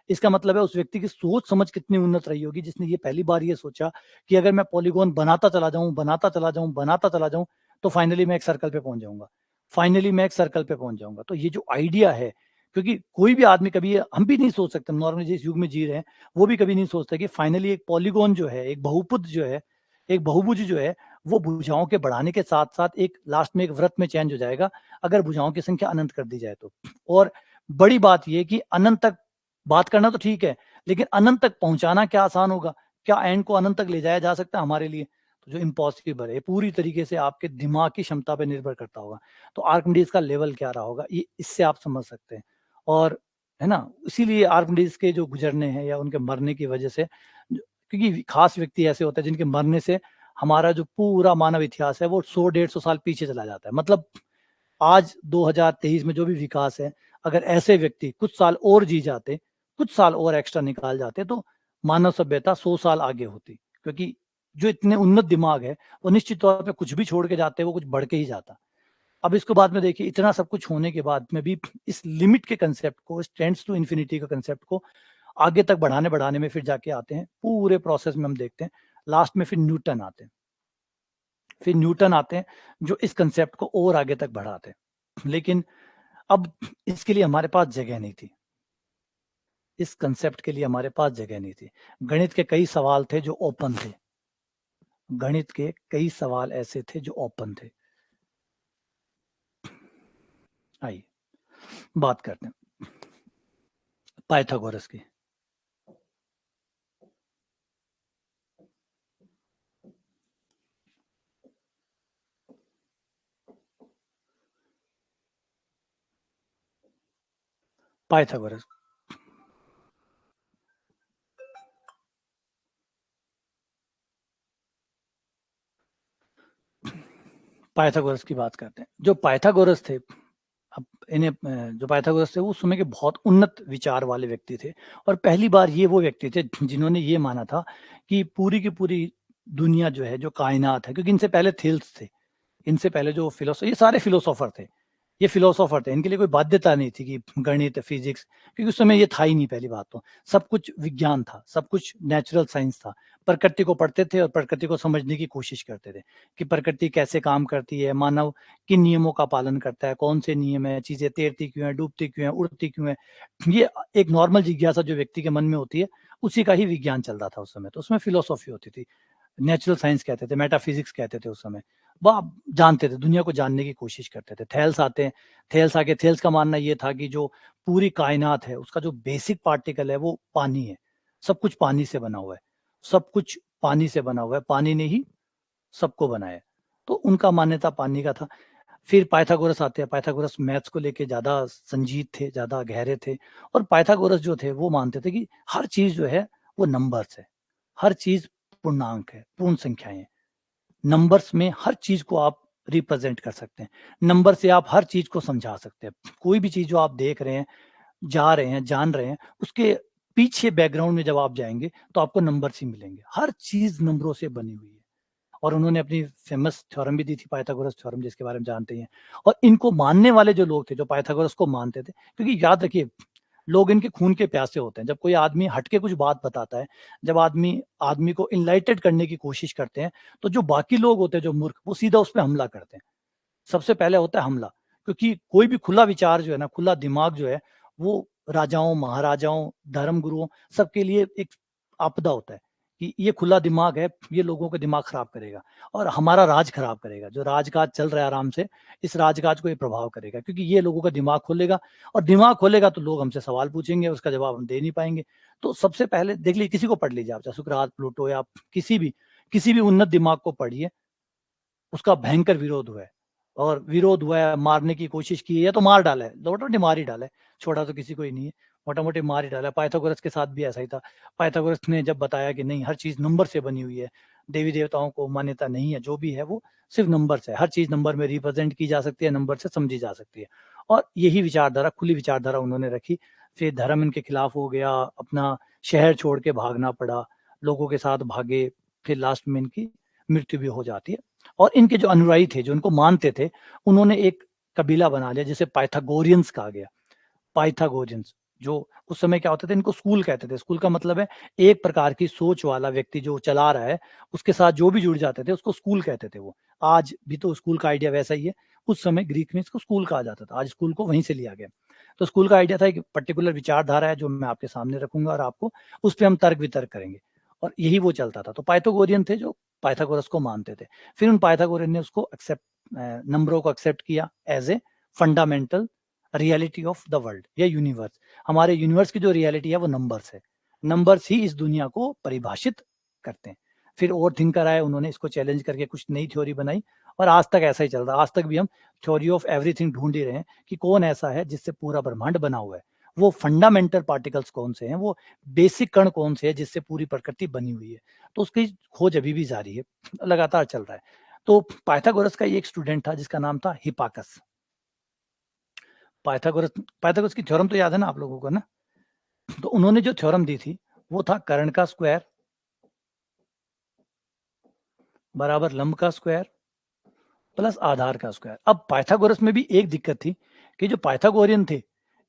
इसका मतलब है उस व्यक्ति की सोच समझ कितनी उन्नत रही होगी जिसने ये पहली बार ये सोचा कि अगर मैं पॉलीगॉन बनाता चला जाऊं तो फाइनली मैं एक सर्कल पे पहुंच जाऊंगा, फाइनली मैं एक सर्कल पे पहुंच जाऊंगा। तो ये जो आइडिया है, क्योंकि कोई भी आदमी कभी, हम भी नहीं सोच सकते, नॉर्मली जिस युग में जी रहे हैं वो भी कभी नहीं सोचता कि फाइनली एक पॉलीगॉन जो है, एक बहुपद जो है, एक बहुभुज जो है, वो भुजाओं के बढ़ाने के साथ साथ एक लास्ट में एक वृत्त में चेंज हो जाएगा अगर भुजाओं की संख्या अनंत कर दी जाए तो। और बड़ी बात यह कि अनंत तक बात करना तो ठीक है, लेकिन अनंत तक पहुंचाना क्या आसान होगा, क्या एंड को अनंत तक ले जाया जा सकता है हमारे लिए, तो जो इम्पॉसिबल है पूरी तरीके से आपके दिमाग की क्षमता पर निर्भर करता होगा। तो आर्किमिडीज का लेवल क्या रहा होगा ये इससे आप समझ सकते हैं। और है ना, इसीलिए आर्किमिडीज के जो गुजरने हैं या उनके मरने की वजह से, क्योंकि खास व्यक्ति ऐसे होते हैं जिनके मरने से हमारा जो पूरा मानव इतिहास है वो 100-150 साल पीछे चला जाता है। मतलब आज 2023 में जो भी विकास है, अगर ऐसे व्यक्ति कुछ साल और जी जाते, कुछ साल और एक्स्ट्रा निकाल जाते, तो मानव सभ्यता 100 साल आगे होती। क्योंकि जो इतने उन्नत दिमाग है, वो निश्चित तौर पे कुछ भी छोड़ के जाते हैं, वो कुछ बढ़ के ही जाता। अब इसको बाद में देखिए, इतना सब कुछ होने के बाद में भी इस लिमिट के कंसेप्ट को, इस टेंड्स टू इन्फिनिटी के कंसेप्ट को आगे तक बढ़ाने में फिर जाके आते हैं, पूरे प्रोसेस में हम देखते हैं, लास्ट में फिर न्यूटन आते हैं। फिर न्यूटन आते हैं जो इस कंसेप्ट को और आगे तक बढ़ाते हैं। लेकिन अब इसके लिए हमारे पास जगह नहीं थी, इस कंसेप्ट के लिए हमारे पास जगह नहीं थी। गणित के कई सवाल थे जो ओपन थे, गणित के कई सवाल ऐसे थे जो ओपन थे। आइए बात करते हैं पाइथागोरस की। पाइथागोरस पाइथागोरस की बात करते हैं। जो पाइथागोरस थे, अब इन्हें जो पाइथागोरस थे वो उस समय के बहुत उन्नत विचार वाले व्यक्ति थे, और पहली बार ये वो व्यक्ति थे जिन्होंने ये माना था कि पूरी की पूरी दुनिया जो है, जो कायनात है, क्योंकि इनसे पहले थेल्स थे, इनसे पहले जो ये सारे फिलोसोफर थे, ये फिलोसोफर थे, इनके लिए कोई बाध्यता नहीं थी कि गणित, फिजिक्स, क्योंकि उस समय ये था ही नहीं। पहली बात तो सब कुछ विज्ञान था, सब कुछ नेचुरल साइंस था। प्रकृति को पढ़ते थे और प्रकृति को समझने की कोशिश करते थे कि प्रकृति कैसे काम करती है, मानव किन नियमों का पालन करता है, कौन से नियम है, चीजें तैरती क्यों है, डूबती क्यों है, उड़ती क्यों है। ये एक नॉर्मल जिज्ञासा जो व्यक्ति के मन में होती है, उसी का ही विज्ञान चल रहा था उस समय। तो उसमें फिलोसॉफी होती थी, नेचुरल साइंस कहते थे, मेटाफिजिक्स कहते थे उस समय। वह जानते थे, दुनिया को जानने की कोशिश करते थे। थेल्स आते हैं, थेल्स आके थेल्स का मानना ये था कि जो पूरी कायनात है उसका जो बेसिक पार्टिकल है वो पानी है, सब कुछ पानी से बना हुआ है, सब कुछ पानी से बना हुआ है, पानी ने ही सबको बनाया। तो उनका मान्यता पानी का था। फिर पाइथागोरस आते हैं, पाइथागोरस मैथ्स को लेके ज्यादा संजीत थे, ज्यादा गहरे थे, और पाइथागोरस जो थे वो मानते थे कि हर चीज जो है वो नंबर्स है, हर चीज पूर्णांक है, पूर्ण संख्याएं हैं। नंबर्स में हर चीज को आप रिप्रेजेंट कर सकते हैं, नंबर से आप हर चीज को समझा सकते हैं। कोई भी चीज जो आप देख रहे हैं, जा रहे हैं, जान रहे हैं, उसके पीछे बैकग्राउंड में जब आप जाएंगे तो आपको नंबर्स ही मिलेंगे। हर चीज नंबरों से बनी हुई है। और उन्होंने अपनी फेमस थ्योरम भी दी थी, पाइथागोरस थ्योरम, जिसके बारे में जानते हैं। और इनको मानने वाले जो लोग थे, जो पाइथागोरस को मानते थे, क्योंकि याद रखिए, लोग इनके खून के प्यासे होते हैं। जब कोई आदमी हटके कुछ बात बताता है, जब आदमी आदमी को इनलाइटेड करने की कोशिश करते हैं, तो जो बाकी लोग होते हैं, जो मूर्ख, वो सीधा उस पर हमला करते हैं। सबसे पहले होता है हमला, क्योंकि कोई भी खुला विचार जो है ना, खुला दिमाग जो है, वो राजाओं, महाराजाओं, धर्म गुरुओं, सबके लिए एक आपदा होता है कि ये खुला दिमाग है, ये लोगों का दिमाग खराब करेगा और हमारा राज खराब करेगा। जो राजकाज चल रहा है आराम से, इस राजकाज को ये प्रभाव करेगा, क्योंकि ये लोगों का दिमाग खोलेगा, और दिमाग खोलेगा तो लोग हमसे सवाल पूछेंगे, उसका जवाब हम दे नहीं पाएंगे। तो सबसे पहले देख लीजिए, किसी को पढ़ लीजिए आप, चाहे सुकरात, प्लूटो, या किसी भी उन्नत दिमाग को पढ़िए, उसका भयंकर विरोध हुआ है, और विरोध हुआ है, मारने की कोशिश की है, या तो मार डाला है, मोटा मोटी मार ही डाला है, छोड़ा तो किसी को ही नहीं है, मोटा मोटी मार ही डाला है। पाइथागोरस के साथ भी ऐसा ही था। पाइथागोरस ने जब बताया कि नहीं, हर चीज नंबर से बनी हुई है, देवी देवताओं को मान्यता नहीं है, जो भी है वो सिर्फ नंबर से, हर चीज नंबर में रिप्रेजेंट की जा सकती है, नंबर से समझी जा सकती है। और यही विचारधारा, खुली विचारधारा उन्होंने रखी। फिर धर्म इनके खिलाफ हो गया, अपना शहर छोड़ के भागना पड़ा, लोगों के साथ भागे, फिर लास्ट में इनकी मृत्यु भी हो जाती है। और इनके जो अनुयायी थे, जो इनको मानते थे, उन्होंने एक कबीला बना लिया, जिसे पाइथागोरियंस कहा गया। पाइथागोरियंस, जो उस समय क्या होता था, इनको स्कूल कहते थे। स्कूल का मतलब है एक प्रकार की सोच वाला व्यक्ति जो चला रहा है, उसके साथ जो भी जुड़ जाते थे उसको स्कूल कहते थे। वो आज भी तो स्कूल का आइडिया वैसा ही है, उस समय ग्रीक में इसको स्कूल कहा जाता था, आज स्कूल को वहीं से लिया गया। तो स्कूल का आइडिया था एक पर्टिकुलर विचारधारा है जो मैं आपके सामने रखूंगा, और आपको उस पर हम तर्क वितर्क करेंगे, और यही वो चलता था। तो पाइथागोरियन थे जो पाइथागोरस को मानते थे। फिर उन पाइथागोरियन ने उसको एक्सेप्ट, नंबरों को एक्सेप्ट किया as a fundamental reality of the world या यूनिवर्स। हमारे यूनिवर्स की जो रियलिटी है वो नंबर्स है, नंबर्स ही इस दुनिया को परिभाषित करते हैं। फिर और थिंकर आए, उन्होंने इसको चैलेंज करके कुछ नई थ्योरी बनाई, और आज तक ऐसा ही चल रहा है। आज तक भी हम थ्योरी ऑफ एवरीथिंग ढूंढ ही रहे हैं कि कौन ऐसा है जिससे पूरा ब्रह्मांड बना हुआ है। वो फंडामेंटल पार्टिकल्स कौन से हैं, वो बेसिक कण कौन से हैं जिससे पूरी प्रकृति बनी हुई है। तो उसकी खोज अभी भी जारी है, लगातार चल रहा है। तो पाइथागोरस का एक स्टूडेंट था जिसका नाम था हिपाकस। पाइथागोरस पाइथागोरस की थ्योरम तो याद है ना आप लोगों को ना। तो उन्होंने जो थ्योरम दी थी वो था कर्ण का स्क्वायर बराबर लंब का स्क्वायर प्लस आधार का स्क्वायर। अब पाइथागोरस में भी एक दिक्कत थी कि जो पाइथागोरियन थे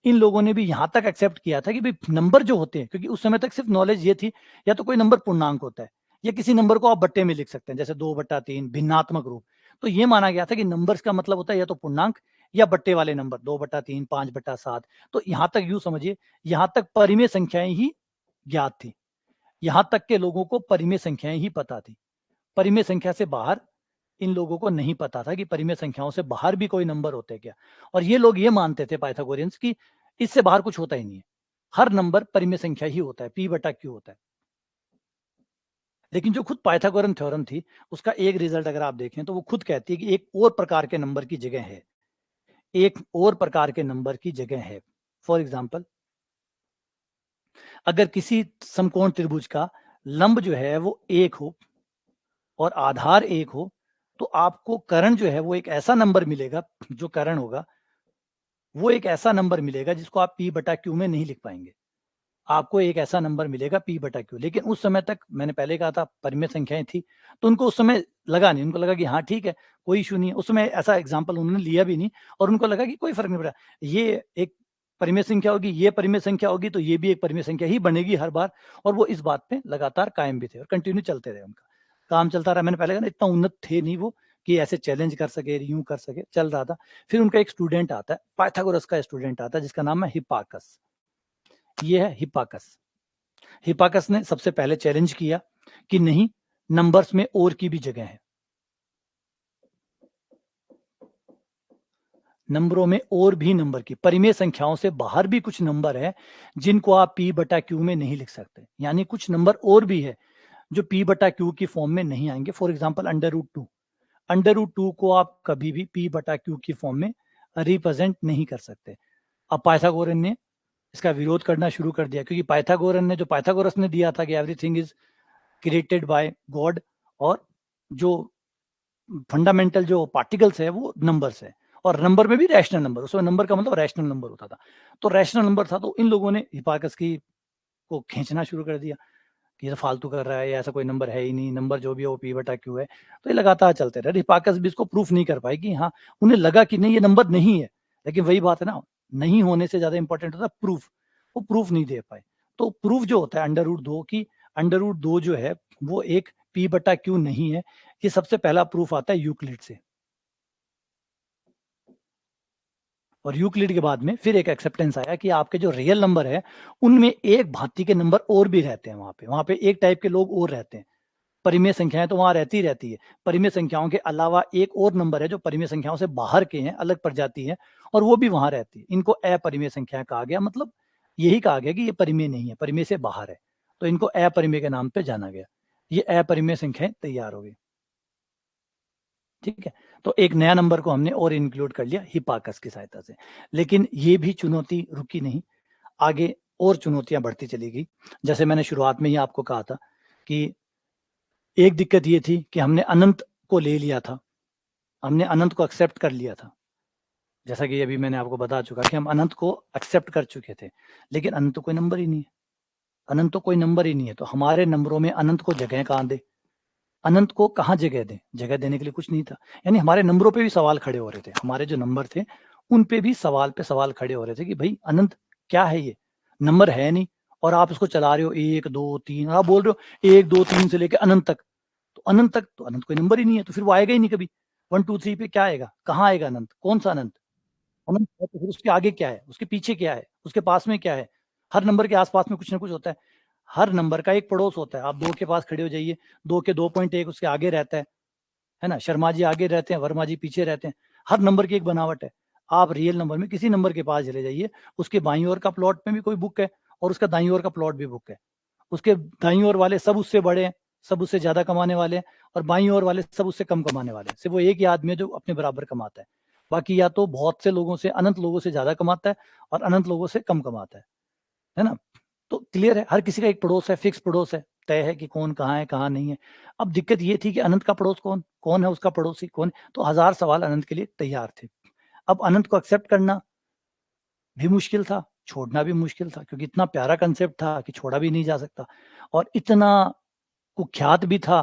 इन लोगों ने भी यहां तक एक्सेप्ट किया था कि भाई नंबर जो होते हैं, क्योंकि उस समय तक सिर्फ नॉलेज ये थी या तो कोई नंबर पूर्णांक होता है या किसी नंबर को आप बट्टे में लिख सकते हैं, जैसे 2/3 भिन्नात्मक रूप। तो ये माना गया था कि नंबर्स का मतलब होता है या तो पूर्णांक या बट्टे वाले नंबर, 2/3 5/7। तो यहां तक यूं समझिए, यहां तक परिमेय संख्याएं ही ज्ञात थी, यहां तक के लोगों को परिमेय संख्याएं ही पता थी। परिमेय संख्या से बाहर इन लोगों को नहीं पता था कि परिमेय संख्याओं से बाहर भी कोई नंबर होते क्या। और ये लोग ये मानते थे पाइथागोरियंस की इससे बाहर कुछ होता ही नहीं है, हर नंबर परिमेय संख्या ही होता है, P/Q होता है। लेकिन जो खुद पाइथागोरन थ्योरम थी उसका एक रिजल्ट अगर आप देखें तो वो खुद कहती है कि एक और प्रकार के नंबर की जगह है, एक और प्रकार के नंबर की जगह है। फॉर एग्जाम्पल, अगर किसी समकोण त्रिभुज का लंब जो है वो 1 हो और आधार 1 हो तो आपको कर्ण जो है वो एक ऐसा नंबर मिलेगा, जो कर्ण होगा वो एक ऐसा नंबर मिलेगा जिसको आप P/Q में नहीं लिख पाएंगे। आपको एक ऐसा नंबर मिलेगा P/Q। लेकिन उस समय तक मैंने पहले कहा था परिमेय संख्याएं थी, तो उनको उस समय लगा नहीं, उनको लगा कि हाँ ठीक है कोई इशू नहीं है। उस समय ऐसा एग्जाम्पल उन्होंने लिया भी नहीं और उनको लगा कि कोई फर्क नहीं पड़ा, ये एक परिमेय संख्या होगी, ये परिमेय संख्या होगी, तो ये भी एक परिमेय संख्या ही बनेगी हर बार। और वो इस बात पे लगातार कायम भी थे और कंटिन्यू चलते रहे, उनका काम चलता रहा। मैंने पहले कहा ना इतना उन्नत थे नहीं वो कि ऐसे चैलेंज कर सके, यूं कर सके, चल रहा था। फिर उनका एक स्टूडेंट आता है, पाइथागोरस का स्टूडेंट आता है जिसका नाम है हिपाकस। ये है हिपाकस। हिपाकस ने सबसे पहले चैलेंज किया कि नहीं, नंबर्स में और की भी जगह है, नंबरों में और भी नंबर की, परिमेय संख्याओं से बाहर भी कुछ नंबर है जिनको आप P/Q में नहीं लिख सकते। यानी कुछ नंबर और भी है जो P/Q की फॉर्म में नहीं आएंगे। फॉर एग्जाम्पल √2, √2 को आप कभी भी P/Q की फॉर्म में रिप्रेजेंट नहीं कर सकते। अब पाइथागोरन ने इसका विरोध करना शुरू कर दिया, क्योंकि पाइथागोरस ने दिया था कि everything is created by God, और जो फंडामेंटल जो पार्टिकल्स है वो नंबर्स है, और नंबर में भी रैशनल नंबर, उसमें नंबर का मतलब रैशनल नंबर होता था। तो रैशनल नंबर था, तो इन लोगों ने हिपाकस की को खींचना शुरू कर दिया कि ये फालतू कर रहा है, या ऐसा कोई नंबर है ही नहीं, नंबर जो भी है वो P/Q है। तो ये लगातार चलते रहे। हिपाकस भी इसको प्रूफ नहीं कर पाए कि हाँ, उन्हें लगा कि नहीं ये नंबर नहीं है, लेकिन वही बात है ना, नहीं होने से ज्यादा इंपॉर्टेंट होता है प्रूफ। वो प्रूफ नहीं दे पाए। तो प्रूफ जो होता है √2 की, √2 जो है वो एक P/Q नहीं है, ये सबसे पहला प्रूफ आता है यूक्लिड से। और यूक्लिड के बाद में फिर एक एक्सेप्टेंस आया कि आपके जो रियल नंबर है उनमें एक भांति के नंबर और भी रहते हैं, वहां पे एक टाइप के लोग और रहते हैं। परिमेय संख्याएं तो वहां रहती ही रहती है, परिमेय संख्याओं के अलावा एक और नंबर है जो परिमेय संख्याओं से बाहर के हैं, अलग प्रजाति है, और वो भी वहां रहती है। इनको अपरिमेय संख्या कहा गया, मतलब यही कहा गया कि ये परिमेय नहीं है, परिमेय से बाहर है, तो इनको अपरिमेय के नाम पे जाना गया। ये अपरिमेय संख्याएं तैयार हो गई। ठीक है, तो एक नया नंबर को हमने और इंक्लूड कर लिया हिपाकस की सहायता से। लेकिन ये भी चुनौती रुकी नहीं, आगे और चुनौतियां बढ़ती चली गई। जैसे मैंने शुरुआत में ही आपको कहा था कि एक दिक्कत ये थी कि हमने अनंत को ले लिया था, हमने अनंत को एक्सेप्ट कर लिया था, जैसा कि अभी मैंने आपको बता चुका कि हम अनंत को एक्सेप्ट कर चुके थे। लेकिन अनंत तो कोई नंबर ही नहीं है, अनंत तो कोई नंबर ही नहीं है, तो हमारे नंबरों में अनंत को जगह कहाँ दे, अनंत को कहाँ जगह दें, जगह देने के लिए कुछ नहीं था। यानी हमारे नंबरों पे भी सवाल खड़े हो रहे थे, हमारे जो नंबर थे उन पे भी सवाल पे सवाल खड़े हो रहे थे कि भाई अनंत क्या है, ये नंबर है नहीं, और आप इसको चला रहे हो 1 2 3, आप बोल रहे हो 1 2 3 से लेकर अनंत तक, तो अनंत तक तो अनंत कोई नंबर ही नहीं है, तो फिर वो आएगा ही नहीं कभी। 1 2 3 पे क्या आएगा, कहाँ आएगा अनंत, कौन सा अनंत, अनंत है तो फिर उसके आगे क्या है, उसके पीछे क्या है, उसके पास में क्या है। हर नंबर के आसपास में कुछ ना कुछ होता है, हर नंबर का एक पड़ोस होता है। आप 2 के पास खड़े हो जाइए, 2 के 2.1 उसके आगे रहता है ना, शर्मा जी आगे रहते हैं, वर्मा जी पीछे रहते हैं। हर नंबर की एक बनावट है। आप रियल नंबर में किसी नंबर के पास चले जाइए, उसके बाईं ओर का प्लॉट में भी कोई बुक है और उसका दाईं ओर का प्लॉट भी बुक है, उसके दाईं ओर वाले सब उससे बड़े हैं, सब उससे ज्यादा कमाने वाले हैं, और बाईं ओर वाले सब उससे कम कमाने वाले हैं, सिर्फ वो एक ही आदमी है जो अपने बराबर कमाता है। बाकी या तो बहुत से लोगों से, अनंत लोगों से ज्यादा कमाता है और अनंत लोगों से कम कमाता है ना। तो क्लियर है, हर किसी का एक पड़ोस है, फिक्स पड़ोस है, तय है कि कौन कहाँ है कहाँ नहीं है। अब दिक्कत ये थी कि अनंत का पड़ोस कौन कौन है, उसका पड़ोसी कौन है। तो 1000 सवाल अनंत के लिए तैयार थे। अब अनंत को एक्सेप्ट करना भी मुश्किल था, छोड़ना भी मुश्किल था, क्योंकि इतना प्यारा कंसेप्ट था कि छोड़ा भी नहीं जा सकता, और इतना कुख्यात भी था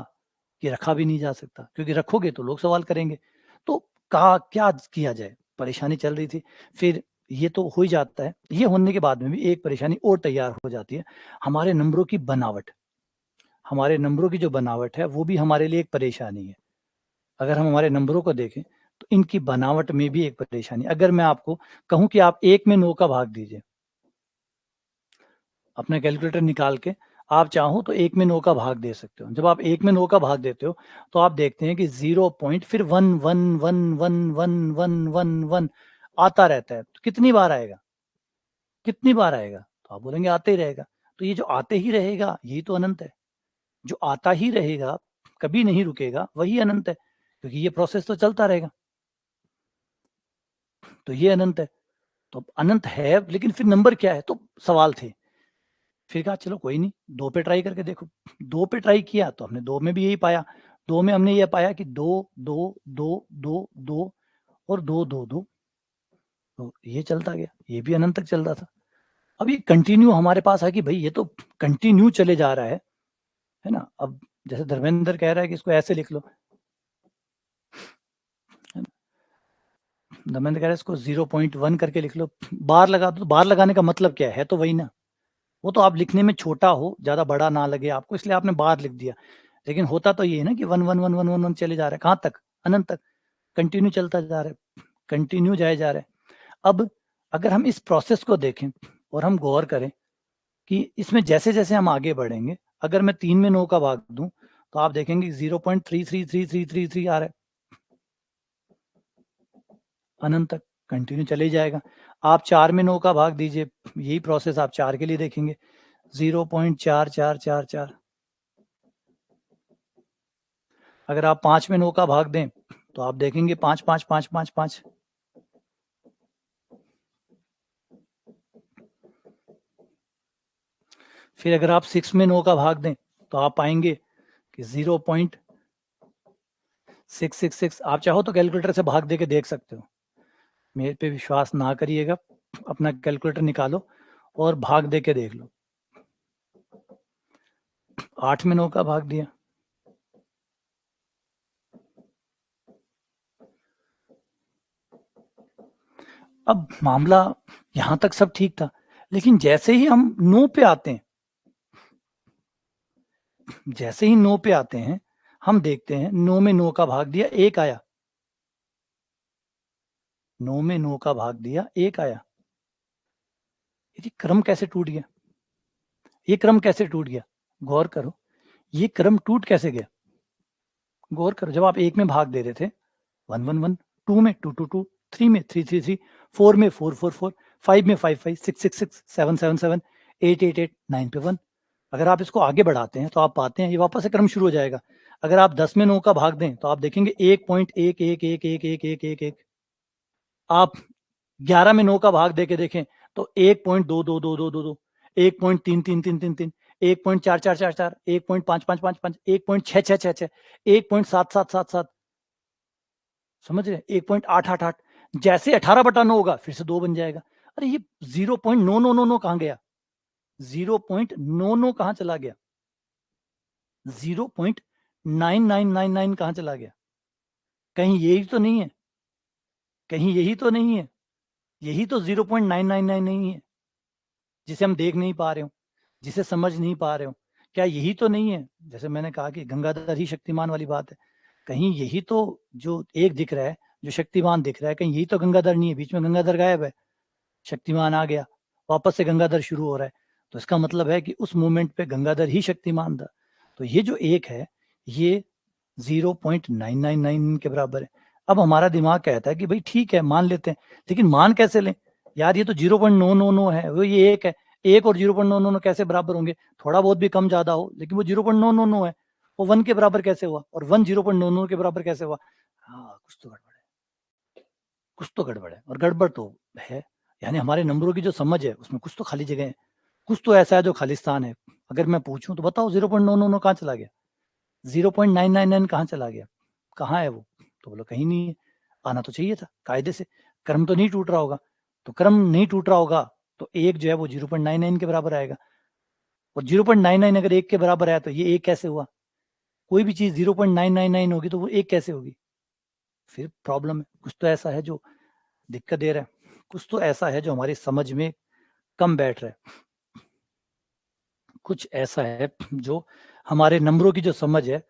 कि रखा भी नहीं जा सकता, क्योंकि रखोगे तो लोग सवाल करेंगे। तो कहा क्या किया जाए, परेशानी चल रही थी। फिर ये तो हो ही जाता है, ये होने के बाद में भी एक परेशानी और तैयार हो जाती है, हमारे नंबरों की बनावट। हमारे नंबरों की जो बनावट है वो भी हमारे लिए एक परेशानी है। अगर हम हमारे नंबरों को देखें तो इनकी बनावट में भी एक परेशानी। अगर मैं आपको कहूं कि आप 1 में 9 का भाग दीजिए, अपना कैलकुलेटर निकाल के आप चाहो तो 1 में 9 का भाग दे सकते हो। जब आप 1 में 9 का भाग देते हो तो आप देखते हैं कि 0 पॉइंट फिर 1 1 1 1 1 1 1 1 आता रहता है। तो कितनी बार आएगा, कितनी बार आएगा? तो आप बोलेंगे आते ही रहेगा। तो ये जो आते ही रहेगा यही तो अनंत है। जो आता ही रहेगा, कभी नहीं रुकेगा, वही अनंत है, क्योंकि ये प्रोसेस तो चलता रहेगा। तो ये अनंत है। तो अनंत है, लेकिन फिर नंबर क्या है? तो सवाल थे। फिर कहा चलो कोई नहीं, 2 पे ट्राई करके देखो। 2 पे ट्राई किया तो हमने 2 में भी यही पाया। 2 में हमने ये पाया कि 2 2 2 2 2 और 2 2 2। तो ये चलता गया, ये भी अनंत तक चलता था। अब ये कंटिन्यू हमारे पास है कि भाई ये तो कंटिन्यू चले जा रहा है ना। अब जैसे धर्मेंद्र कह रहा है कि इसको ऐसे लिख लो, धर्मेंद्र कह रहा है इसको 0.1 करके लिख लो, बार लगा दो। बार लगाने का मतलब क्या है? तो वही ना, वो तो आप लिखने में छोटा हो, ज्यादा बड़ा ना लगे आपको, इसलिए आपने बार लिख दिया। लेकिन होता तो ये है ना कि 1 1 1 1 1 1 चले जा रहा है, कहाँ तक? अनंत तक, कंटिन्यू चलता जा रहा है, कंटिन्यू जाए जा रहा है। अब अगर हम इस प्रोसेस को देखें और हम गौर करें कि इसमें जैसे जैसे हम आगे बढ़ेंगे, अगर मैं 3 में 9 का भाग दूं तो आप देखेंगे 0.33333 आ रहा है, अनंत तक कंटिन्यू चले ही जाएगा। आप 4 में 9 का भाग दीजिए, यही प्रोसेस आप 4 के लिए देखेंगे, 0.4444। अगर आप 5 में 9 का भाग दें तो आप देखेंगे 5 5 5 5 5। फिर अगर आप 6 में 9 का भाग दें तो आप पाएंगे कि 0.666। आप चाहो तो कैलकुलेटर से भाग दे के देख सकते हो, मेरे पे विश्वास ना करिएगा, अपना कैलकुलेटर निकालो और भाग दे के देख लो। 8 में 9 का भाग दिया, अब मामला यहां तक सब ठीक था, लेकिन जैसे ही हम 9 पे आते हैं, जैसे ही 9 पे आते हैं, हम देखते हैं 9 में 9 का भाग दिया, 1 आया। 9 में 9 का भाग दिया, 1 आया। ये क्रम कैसे टूट गया? ये क्रम कैसे टूट गया? गौर करो, ये क्रम टूट कैसे गया? गौर करो, जब आप 1 में भाग दे रहे थे 1 1 1, 2 में 2 2 2, 3 में 3 3 3, 4 में 4 4 4, 5 में 5 5, 6 6 6, 7 7 7, 8 8 8, 9 पे 1। अगर आप इसको आगे बढ़ाते हैं तो आप पाते हैं ये वापस से क्रम शुरू हो जाएगा। अगर आप 10 में 9 का भाग दें तो आप देखेंगे 1.1111111। आप 11 में 9 का भाग दे के देखें तो 1.22222, 1.333333, 1.4444, 1.5555, 1.6666, 1.7777। समझ रहे? 1.888। जैसे 18/9 होगा फिर से 2 बन जाएगा। अरे ये 0.999 कहाँ गया? 0.99 कहाँ चला गया? 0.9999 कहाँ चला गया? कहीं यही तो नहीं है, कहीं यही तो नहीं है, यही तो 0.999 नहीं है, जिसे हम देख नहीं पा रहे हो, जिसे समझ नहीं पा रहे हो। क्या यही तो नहीं है? जैसे मैंने कहा कि गंगाधर ही शक्तिमान वाली बात है, कहीं यही तो जो एक दिख रहा है, जो शक्तिमान दिख रहा है, कहीं यही तो गंगाधर नहीं है? बीच में गंगाधर गायब है, शक्तिमान आ गया, वापस से गंगाधर शुरू हो रहा है। तो इसका मतलब है कि उस मोमेंट पे गंगाधर ही शक्तिमान था। तो ये जो एक है, ये 0.999 के बराबर है। अब हमारा दिमाग कहता है कि भाई ठीक है मान लेते हैं, लेकिन मान कैसे लें यार? ये तो 0.999 है, वो ये एक है, एक और 0.999 कैसे बराबर होंगे? थोड़ा बहुत भी कम ज्यादा हो, लेकिन वो 0.999 है, वो 1 के बराबर कैसे हुआ? और 1 0.99 के बराबर कैसे हुआ? हाँ कुछ तो गड़बड़ है। कुछ तो गड़बड़ है, और गड़बड़ तो है, यानी हमारे नंबरों की जो समझ है उसमें कुछ तो खाली जगह है, कुछ तो ऐसा है जो खालिस्तान है। अगर मैं पूछूं तो बताओ 0.999 कहाँ चला गया, 0.999 कहाँ चला गया, कहाँ है वो? तो बोलो कहीं नहीं है, आना तो चाहिए था कायदे से, क्रम तो नहीं टूट रहा होगा। तो क्रम नहीं टूट रहा होगा तो एक जो है वो 0.99 के बराबर आएगा, और 0.99 अगर एक के बराबर आया तो ये एक कैसे हुआ? कोई भी चीज 0.999 होगी तो वो एक कैसे होगी? फिर प्रॉब्लम है, कुछ तो ऐसा है जो दिक्कत दे रहा है, कुछ तो ऐसा है जो हमारी समझ में कम बैठ रहा है, कुछ ऐसा है जो हमारे नंबरों की जो समझ है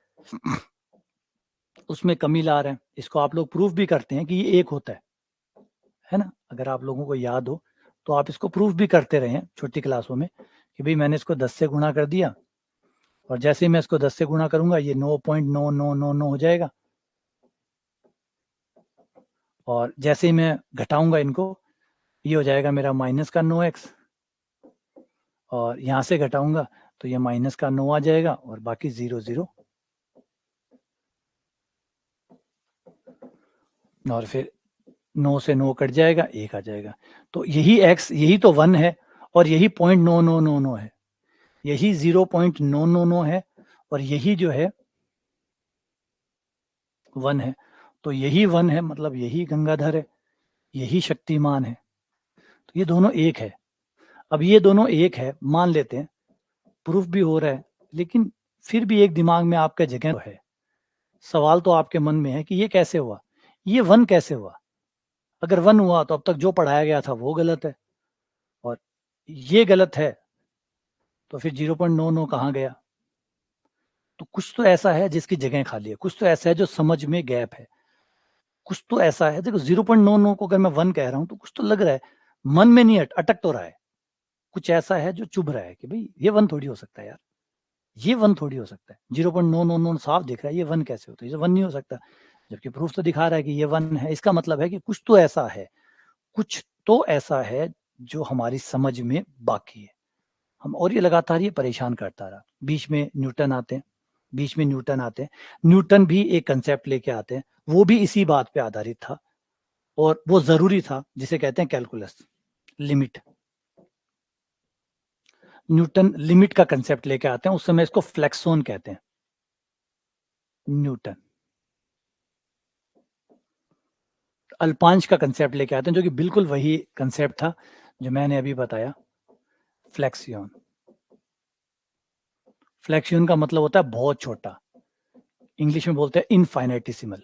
उसमें कमी ला रहे हैं। इसको आप लोग प्रूफ भी करते हैं कि ये एक होता है ना? अगर आप लोगों को याद हो तो आप इसको प्रूफ भी करते रहे हैं छोटी क्लासों में कि भाई मैंने इसको 10 से गुणा कर दिया, और जैसे ही मैं इसको 10 से गुणा करूंगा ये 9.9999 हो जाएगा, और जैसे ही मैं घटाऊंगा इनको ये हो जाएगा मेरा माइनस का 9x, और यहां से घटाऊंगा तो ये माइनस का 9 आ जाएगा, और बाकी 0 0, और फिर 9 से 9 कट जाएगा, 1 आ जाएगा। तो यही x, यही तो 1 है, और यही 0.999 है, यही 0.999 है, और यही जो है 1 है। तो यही 1 है, मतलब यही गंगाधर है, यही शक्तिमान है, तो ये दोनों एक है। अब ये दोनों एक है मान लेते हैं, प्रूफ भी हो रहा है, लेकिन फिर भी एक दिमाग में आपका जगह तो है, सवाल तो आपके मन में है कि ये कैसे हुआ, ये 1 कैसे हुआ? अगर 1 हुआ तो अब तक जो पढ़ाया गया था वो गलत है, और ये गलत है, तो फिर 0.99 कहाँ गया? तो कुछ तो ऐसा है जिसकी जगह खाली है, कुछ तो ऐसा है जो समझ में गैप है, कुछ तो ऐसा है। देखो 0.99 को अगर मैं 1 कह रहा हूं तो कुछ तो लग रहा है, मन में नहीं अटक तो रहा है, कुछ ऐसा है जो चुभ रहा है कि भाई ये 1 थोड़ी हो सकता है यार, ये 1 थोड़ी हो सकता है। 0.999 साफ दिख रहा है, ये 1 कैसे होता है? ये 1 नहीं हो सकता, जबकि प्रूफ तो दिखा रहा है कि ये 1 है। इसका मतलब है कि कुछ तो ऐसा है, कुछ तो ऐसा है जो हमारी समझ में बाकी है। हम, और ये लगातार ये परेशान करता रहा। बीच में न्यूटन आते हैं, बीच में न्यूटन आते हैं, न्यूटन भी एक कंसेप्ट लेके आते हैं, वो भी इसी बात पे आधारित था, और वो जरूरी था, जिसे कहते हैं कैलकुलस, लिमिट। न्यूटन लिमिट का कंसेप्ट लेके आते हैं, उस समय इसको फ्लेक्सोन कहते हैं। न्यूटन अल्पांश का कंसेप्ट लेके आते हैं, जो कि बिल्कुल वही कंसेप्ट था जो मैंने अभी बताया, फ्लेक्सियन। फ्लेक्सियन का मतलब होता है बहुत छोटा, इंग्लिश में बोलते हैं इनफाइनाइटिसिमल।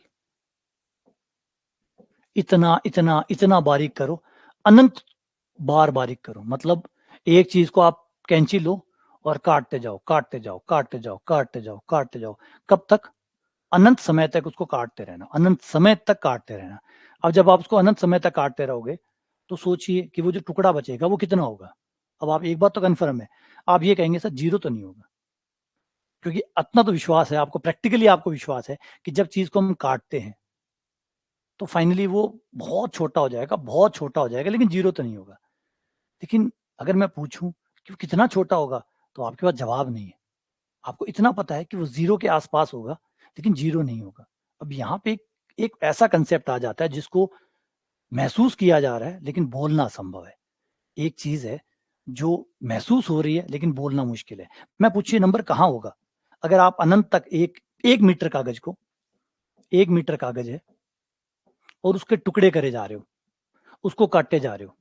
इतना इतना इतना बारीक करो, अनंत बार बारीक करो, मतलब एक चीज को आप कैंची लो और काटते जाओ काटते जाओ काटते जाओ काटते जाओ काटते जाओ, कब तक? अनंत समय तक उसको काटते रहना, अनंत समय तक काटते रहना। अब जब आप उसको अनंत समय तक काटते रहोगे तो सोचिए कि वो जो टुकड़ा बचेगा वो कितना होगा। अब आप एक बात तो कंफर्म है, आप ये कहेंगे सर 0 तो नहीं होगा, क्योंकि इतना तो विश्वास है आपको, प्रैक्टिकली आपको विश्वास है कि जब चीज को हम काटते हैं तो फाइनली वो बहुत छोटा हो जाएगा, बहुत छोटा हो जाएगा, लेकिन 0 तो नहीं होगा। लेकिन अगर मैं पूछूं कि वो कितना छोटा होगा, तो आपके पास जवाब नहीं है। आपको इतना पता है कि वो 0 के आसपास होगा, लेकिन 0 नहीं होगा। अब यहाँ पे एक ऐसा कंसेप्ट आ जाता है जिसको महसूस किया जा रहा है लेकिन बोलना असंभव है। एक चीज है जो महसूस हो रही है लेकिन बोलना मुश्किल है। मैं पूछिए नंबर कहाँ होगा? अगर आप अनंत तक एक मीटर कागज को, 1 मीटर कागज है और उसके टुकड़े करे जा रहे हो, उसको काटते जा रहे हो,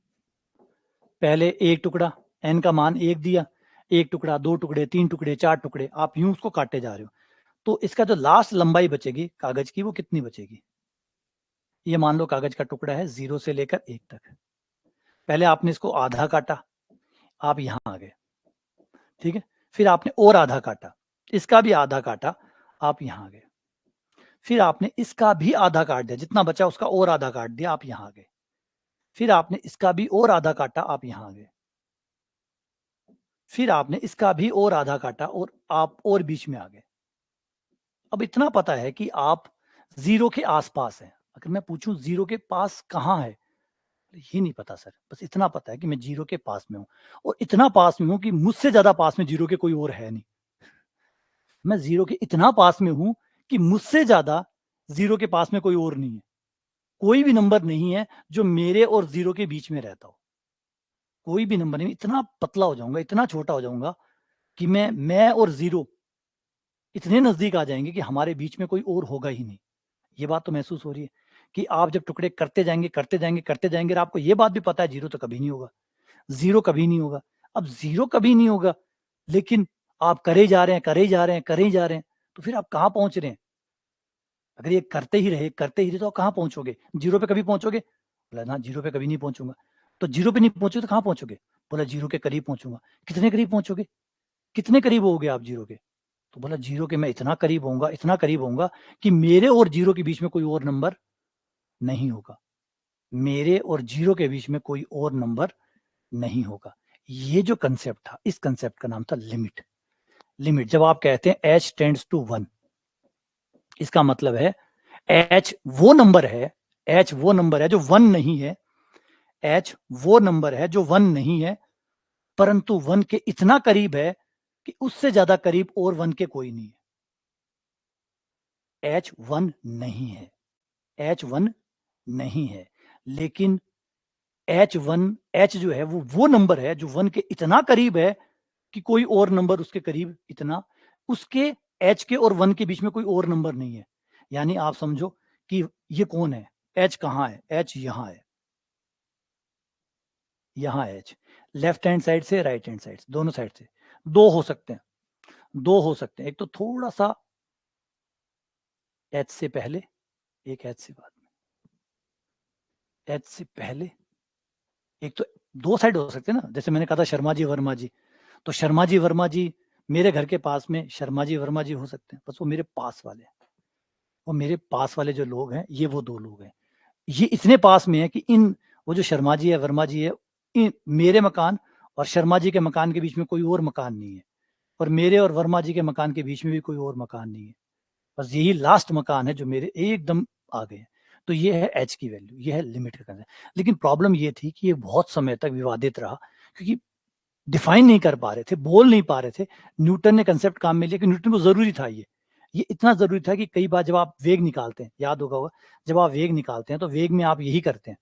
पहले एक टुकड़ा, एन का मान 1 दिया, एक टुकड़ा, 2 टुकड़े, 3 टुकड़े, 4 टुकड़े, आप यूं उसको काटते जा रहे हो, तो इसका जो लास्ट लंबाई बचेगी कागज की वो कितनी बचेगी? ये मान लो कागज का टुकड़ा है 0 से लेकर 1 तक। पहले आपने इसको आधा काटा, आप यहां आ गए, ठीक है। फिर आपने और आधा काटा, इसका भी आधा काटा, आप यहां आ गए। फिर आपने इसका भी आधा काट दिया, जितना बचा उसका और आधा काट दिया, आप यहां आ गए। फिर आपने इसका भी और आधा काटा, आप यहां आ गए। फिर आपने इसका भी और आधा काटा और आप और बीच में आ गए। अब इतना पता है कि आप 0 के आसपास हैं। अगर मैं पूछूं 0 के पास कहां है, ये नहीं पता सर, बस इतना पता है कि मैं 0 के पास में हूं, और इतना पास में हूं कि मुझसे ज्यादा पास में 0 के कोई और है नहीं। मैं 0 के इतना पास में हूं कि मुझसे ज्यादा 0 के पास में कोई और नहीं है। कोई भी नंबर नहीं है जो मेरे और 0 के बीच में रहता हो, कोई भी नंबर नहीं। इतना पतला हो जाऊंगा, इतना छोटा हो जाऊंगा कि मैं और 0 इतने नजदीक आ जाएंगे कि हमारे बीच में कोई और होगा ही नहीं। ये बात तो महसूस हो रही है कि आप जब टुकड़े करते जाएंगे करते जाएंगे करते जाएंगे, और आपको ये बात भी पता है 0 तो कभी नहीं होगा, 0 कभी नहीं होगा। अब 0 कभी नहीं होगा, लेकिन आप करे जा रहे हैं, करे जा रहे हैं, करे जा रहे हैं, तो फिर आप कहाँ पहुंच रहे हैं? अगर ये करते ही रहे तो आप कहाँ पहुंचोगे? 0 पे कभी पहुंचोगे? बोला ना, 0 पे कभी नहीं पहुंचूंगा। तो 0 पे नहीं पहुंचोगे तो कहाँ पहुंचोगे? बोला 0 के करीब पहुंचूंगा। कितने करीब पहुंचोगे? कितने करीब होगे आप 0 के? तो बोला 0 के मैं इतना करीब होऊंगा, इतना करीब होऊंगा कि मेरे और 0 के बीच में कोई और नंबर नहीं होगा, मेरे और 0 के बीच में कोई और नंबर नहीं होगा। ये जो कंसेप्ट था, इस कंसेप्ट का नाम था लिमिट। लिमिट जब आप कहते हैं h टेंड्स टू 1, इसका मतलब है h वो नंबर है, h वो नंबर है जो 1 नहीं है, h वो नंबर है जो 1 नहीं है, परंतु 1 के इतना करीब है कि उससे ज्यादा करीब और 1 के कोई नहीं है। h 1 नहीं है, h 1 नहीं है, लेकिन h जो है वो नंबर है जो 1 के इतना करीब है कि कोई और नंबर उसके करीब इतना, उसके h के और 1 के बीच में कोई और नंबर नहीं है। यानी आप समझो कि ये कौन है, h कहाँ है? h यहां है, यहां h, लेफ्ट हैंड साइड से राइट हैंड साइड से, दोनों साइड से दो हो सकते हैं, दो हो सकते हैं। एक तो थोड़ा सा h से पहले, एक h से बाद में, h से पहले, एक तो दो साइड हो सकते हैं ना। जैसे मैंने कहा था शर्मा जी वर्मा जी, तो शर्मा जी वर्मा जी मेरे घर के पास में शर्मा जी वर्मा जी हो सकते हैं, बस वो मेरे पास वाले हैं। वो मेरे पास वाले जो लोग हैं, ये वो दो लोग हैं, ये इतने पास में है कि इन, वो जो शर्मा जी है वर्मा जी है, इन मेरे मकान और शर्मा जी के मकान के बीच में कोई और मकान नहीं है, और मेरे और वर्मा जी के मकान के बीच में भी कोई और मकान नहीं है। बस यही लास्ट मकान है जो मेरे एकदम आगे है। तो ये है एच की वैल्यू, ये है लिमिट का कंसेप्ट। लेकिन प्रॉब्लम ये थी कि ये बहुत समय तक विवादित रहा, क्योंकि डिफाइन नहीं कर पा रहे थे, बोल नहीं पा रहे थे। न्यूटन ने कंसेप्ट काम में लिया कि न्यूटन को जरूरी था ये इतना जरूरी था कि कई बार जब आप वेग निकालते हैं, याद होगा जब आप वेग निकालते हैं तो वेग में आप यही करते हैं,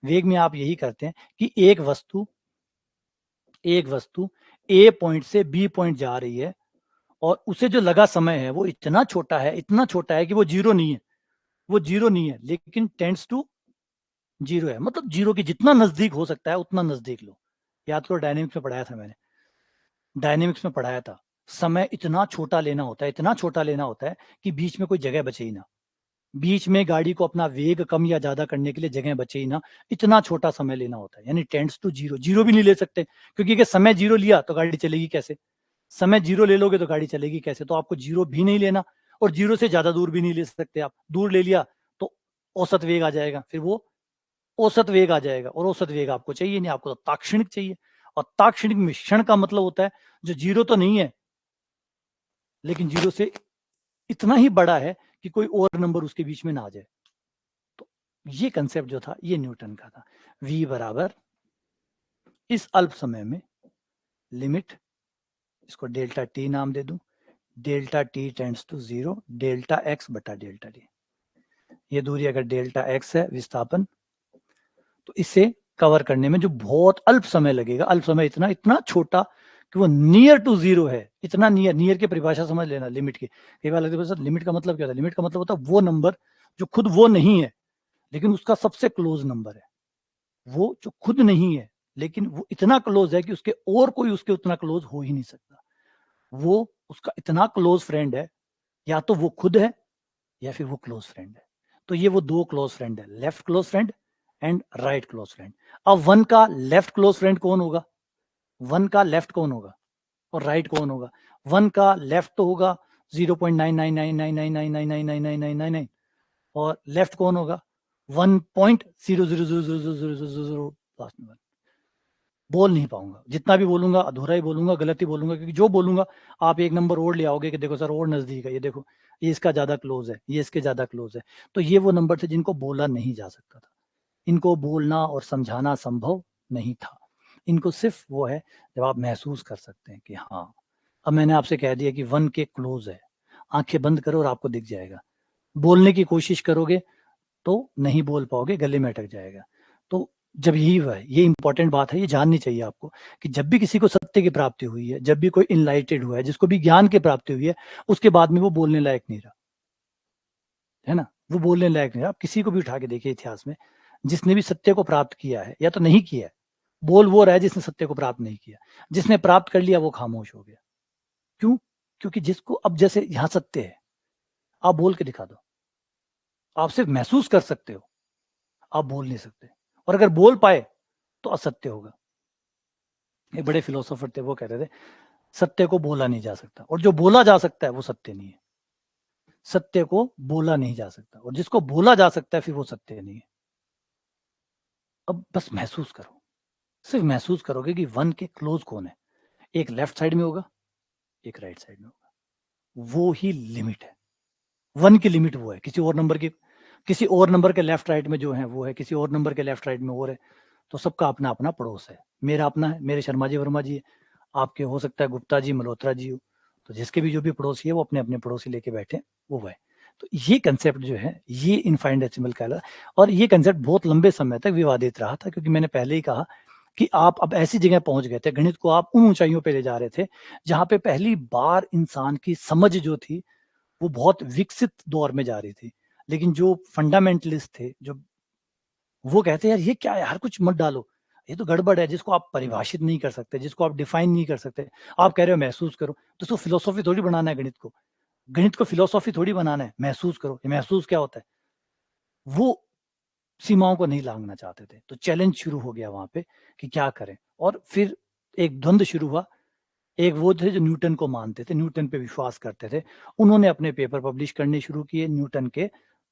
वेग में आप यही करते हैं कि एक वस्तु ए पॉइंट से बी पॉइंट जा रही है, और उसे जो लगा समय है वो इतना छोटा है, इतना छोटा है कि वो जीरो नहीं है, वो जीरो नहीं है, लेकिन टेंड्स टू जीरो है। मतलब जीरो के जितना नजदीक हो सकता है उतना नजदीक लो। याद करो डायनेमिक्स में पढ़ाया था मैंने, डायनेमिक्स में पढ़ाया था, समय इतना छोटा लेना होता है, इतना छोटा लेना होता है कि बीच में कोई जगह बचे ही ना, बीच में गाड़ी को अपना वेग कम या ज्यादा करने के लिए जगह बचे ही ना, इतना छोटा समय लेना होता है। यानी टेंड्स टू जीरो, जीरो भी नहीं ले सकते, क्योंकि अगर समय जीरो लिया तो गाड़ी चलेगी कैसे? समय जीरो ले लोगे तो गाड़ी चलेगी कैसे? तो आपको जीरो भी नहीं लेना, और जीरो से ज्यादा दूर भी नहीं ले सकते आप। दूर ले लिया तो औसत वेग आ जाएगा, फिर वो औसत वेग आ जाएगा, और औसत वेग आपको चाहिए नहीं, आपको तो ताक्षणिक चाहिए। और ताक्षणिक मिश्रण का मतलब होता है जो जीरो तो नहीं है, लेकिन जीरो से इतना ही बड़ा है कि कोई और नंबर उसके बीच में ना आ जाए। तो ये कंसेप्ट जो था ये न्यूटन का था। v बराबर इस अल्प समय में लिमिट, इसको डेल्टा टी नाम दे दूं, delta T tends to zero, delta X बटा डेल्टा टी। ये दूरी अगर डेल्टा एक्स है विस्थापन, तो इसे कवर करने में जो बहुत अल्प समय लगेगा, अल्प समय इतना इतना छोटा कि वो नियर टू जीरो है, इतना नियर, नियर की परिभाषा समझ लेना लिमिट की। कई बार लगता है लिमिट का मतलब क्या होता है? लिमिट का मतलब होता है वो नंबर जो खुद वो नहीं है लेकिन उसका सबसे क्लोज नंबर है, वो जो खुद नहीं है लेकिन वो इतना क्लोज है कि उसके और कोई उसके उतना क्लोज हो ही नहीं सकता, वो उसका इतना क्लोज फ्रेंड है, या तो वो खुद है या फिर वो क्लोज फ्रेंड है। तो ये वो दो क्लोज फ्रेंड है, left close friend and right close friend. अब वन का लेफ्ट क्लोज फ्रेंड कौन होगा? वन का लेफ्ट कौन होगा और राइट कौन होगा? वन का लेफ्ट तो होगा 0.99999999999, और लेफ्ट कौन होगा? 1.000000000 लास्ट में। बोल नहीं पाऊंगा, जितना भी बोलूंगा अधूरा ही बोलूंगा, गलत ही बोलूंगा, क्योंकि जो बोलूंगा आप एक नंबर और ले आओगे कि देखो सर और नजदीक है, ये देखो ये इसका ज्यादा क्लोज है, ये इसके ज्यादा क्लोज है। तो ये वो नंबर थे जिनको बोला नहीं जा सकता था, इनको बोलना और समझाना संभव नहीं था। इनको सिर्फ वो है जब आप महसूस कर सकते हैं कि हाँ, अब मैंने आपसे कह दिया कि वन के क्लोज है, आंखें बंद करो और आपको दिख जाएगा। बोलने की कोशिश करोगे तो नहीं बोल पाओगे, गले में अटक जाएगा। तो जब यही हुआ है, ये इंपॉर्टेंट बात है, ये जाननी चाहिए आपको कि जब भी किसी को सत्य की प्राप्ति हुई है, जब भी कोई इनलाइटेड हुआ है, जिसको भी ज्ञान की प्राप्ति हुई है, उसके बाद में वो बोलने लायक नहीं रहा, है ना? वो बोलने लायक नहीं रहा। आप किसी को भी उठा के देखिए इतिहास में, जिसने भी सत्य को प्राप्त किया है या तो नहीं किया है, बोल वो रहा है जिसने सत्य को प्राप्त नहीं किया। जिसने प्राप्त कर लिया वो खामोश हो गया। क्यों? क्योंकि जिसको अब जैसे यहाँ सत्य है, आप बोल के दिखा दो। आप सिर्फ महसूस कर सकते हो, आप बोल नहीं सकते। और अगर बोल पाए तो असत्य होगा। एक बड़े फिलोसोफर थे, वो कहते थे सत्य को बोला नहीं जा सकता, और जो बोला जा सकता है वो सत्य नहीं है। सत्य को बोला नहीं जा सकता, और जिसको बोला जा सकता है फिर वो सत्य नहीं है। अब बस महसूस करो, सिर्फ महसूस करोगे कि वन के क्लोज कौन है। एक लेफ्ट साइड में होगा, एक राइट साइड में होगा। वो ही लिमिट है। वन की लिमिट वो है। किसी और नंबर के लेफ्ट राइट में जो है वो है, किसी और नंबर के लेफ्ट राइट में और है। तो सबका अपना अपना पड़ोस है। मेरा अपना है, मेरे शर्मा जी वर्मा जी है, आपके हो सकता है गुप्ता जी मल्होत्रा जी हो। तो जिसके भी जो भी पड़ोसी है वो अपने अपने पड़ोसी लेके बैठे, वो है। तो ये कंसेप्ट जो है ये इनफाइनाइट डेसिमल कहलाता है। और ये कंसेप्ट बहुत लंबे समय तक विवादित रहा था, क्योंकि मैंने पहले ही कहा कि आप अब ऐसी जगह पहुंच गए थे, गणित को आप उन ऊंचाइयों पे ले जा रहे थे जहां पे पहली बार इंसान की समझ जो थी वो बहुत विकसित दौर में जा रही थी। लेकिन जो फंडामेंटलिस्ट थे, जो वो कहते हैं यार ये क्या है, हर कुछ मत डालो, ये तो गड़बड़ है, जिसको आप परिभाषित नहीं कर सकते, जिसको आप डिफाइन नहीं कर सकते। आप कह रहे हो महसूस करो, तो उसको फिलोसॉफी थोड़ी बनाना है गणित को फिलोसॉफी थोड़ी बनाना है। महसूस करो, ये महसूस क्या होता है? वो सीमाओं को नहीं लांघना चाहते थे। तो चैलेंज शुरू हो गया वहां पे कि क्या करें। और फिर एक द्वंद्व शुरू हुआ। एक वो थे जो न्यूटन को मानते थे, न्यूटन पे विश्वास करते थे, उन्होंने अपने पेपर पब्लिश करने शुरू किए न्यूटन के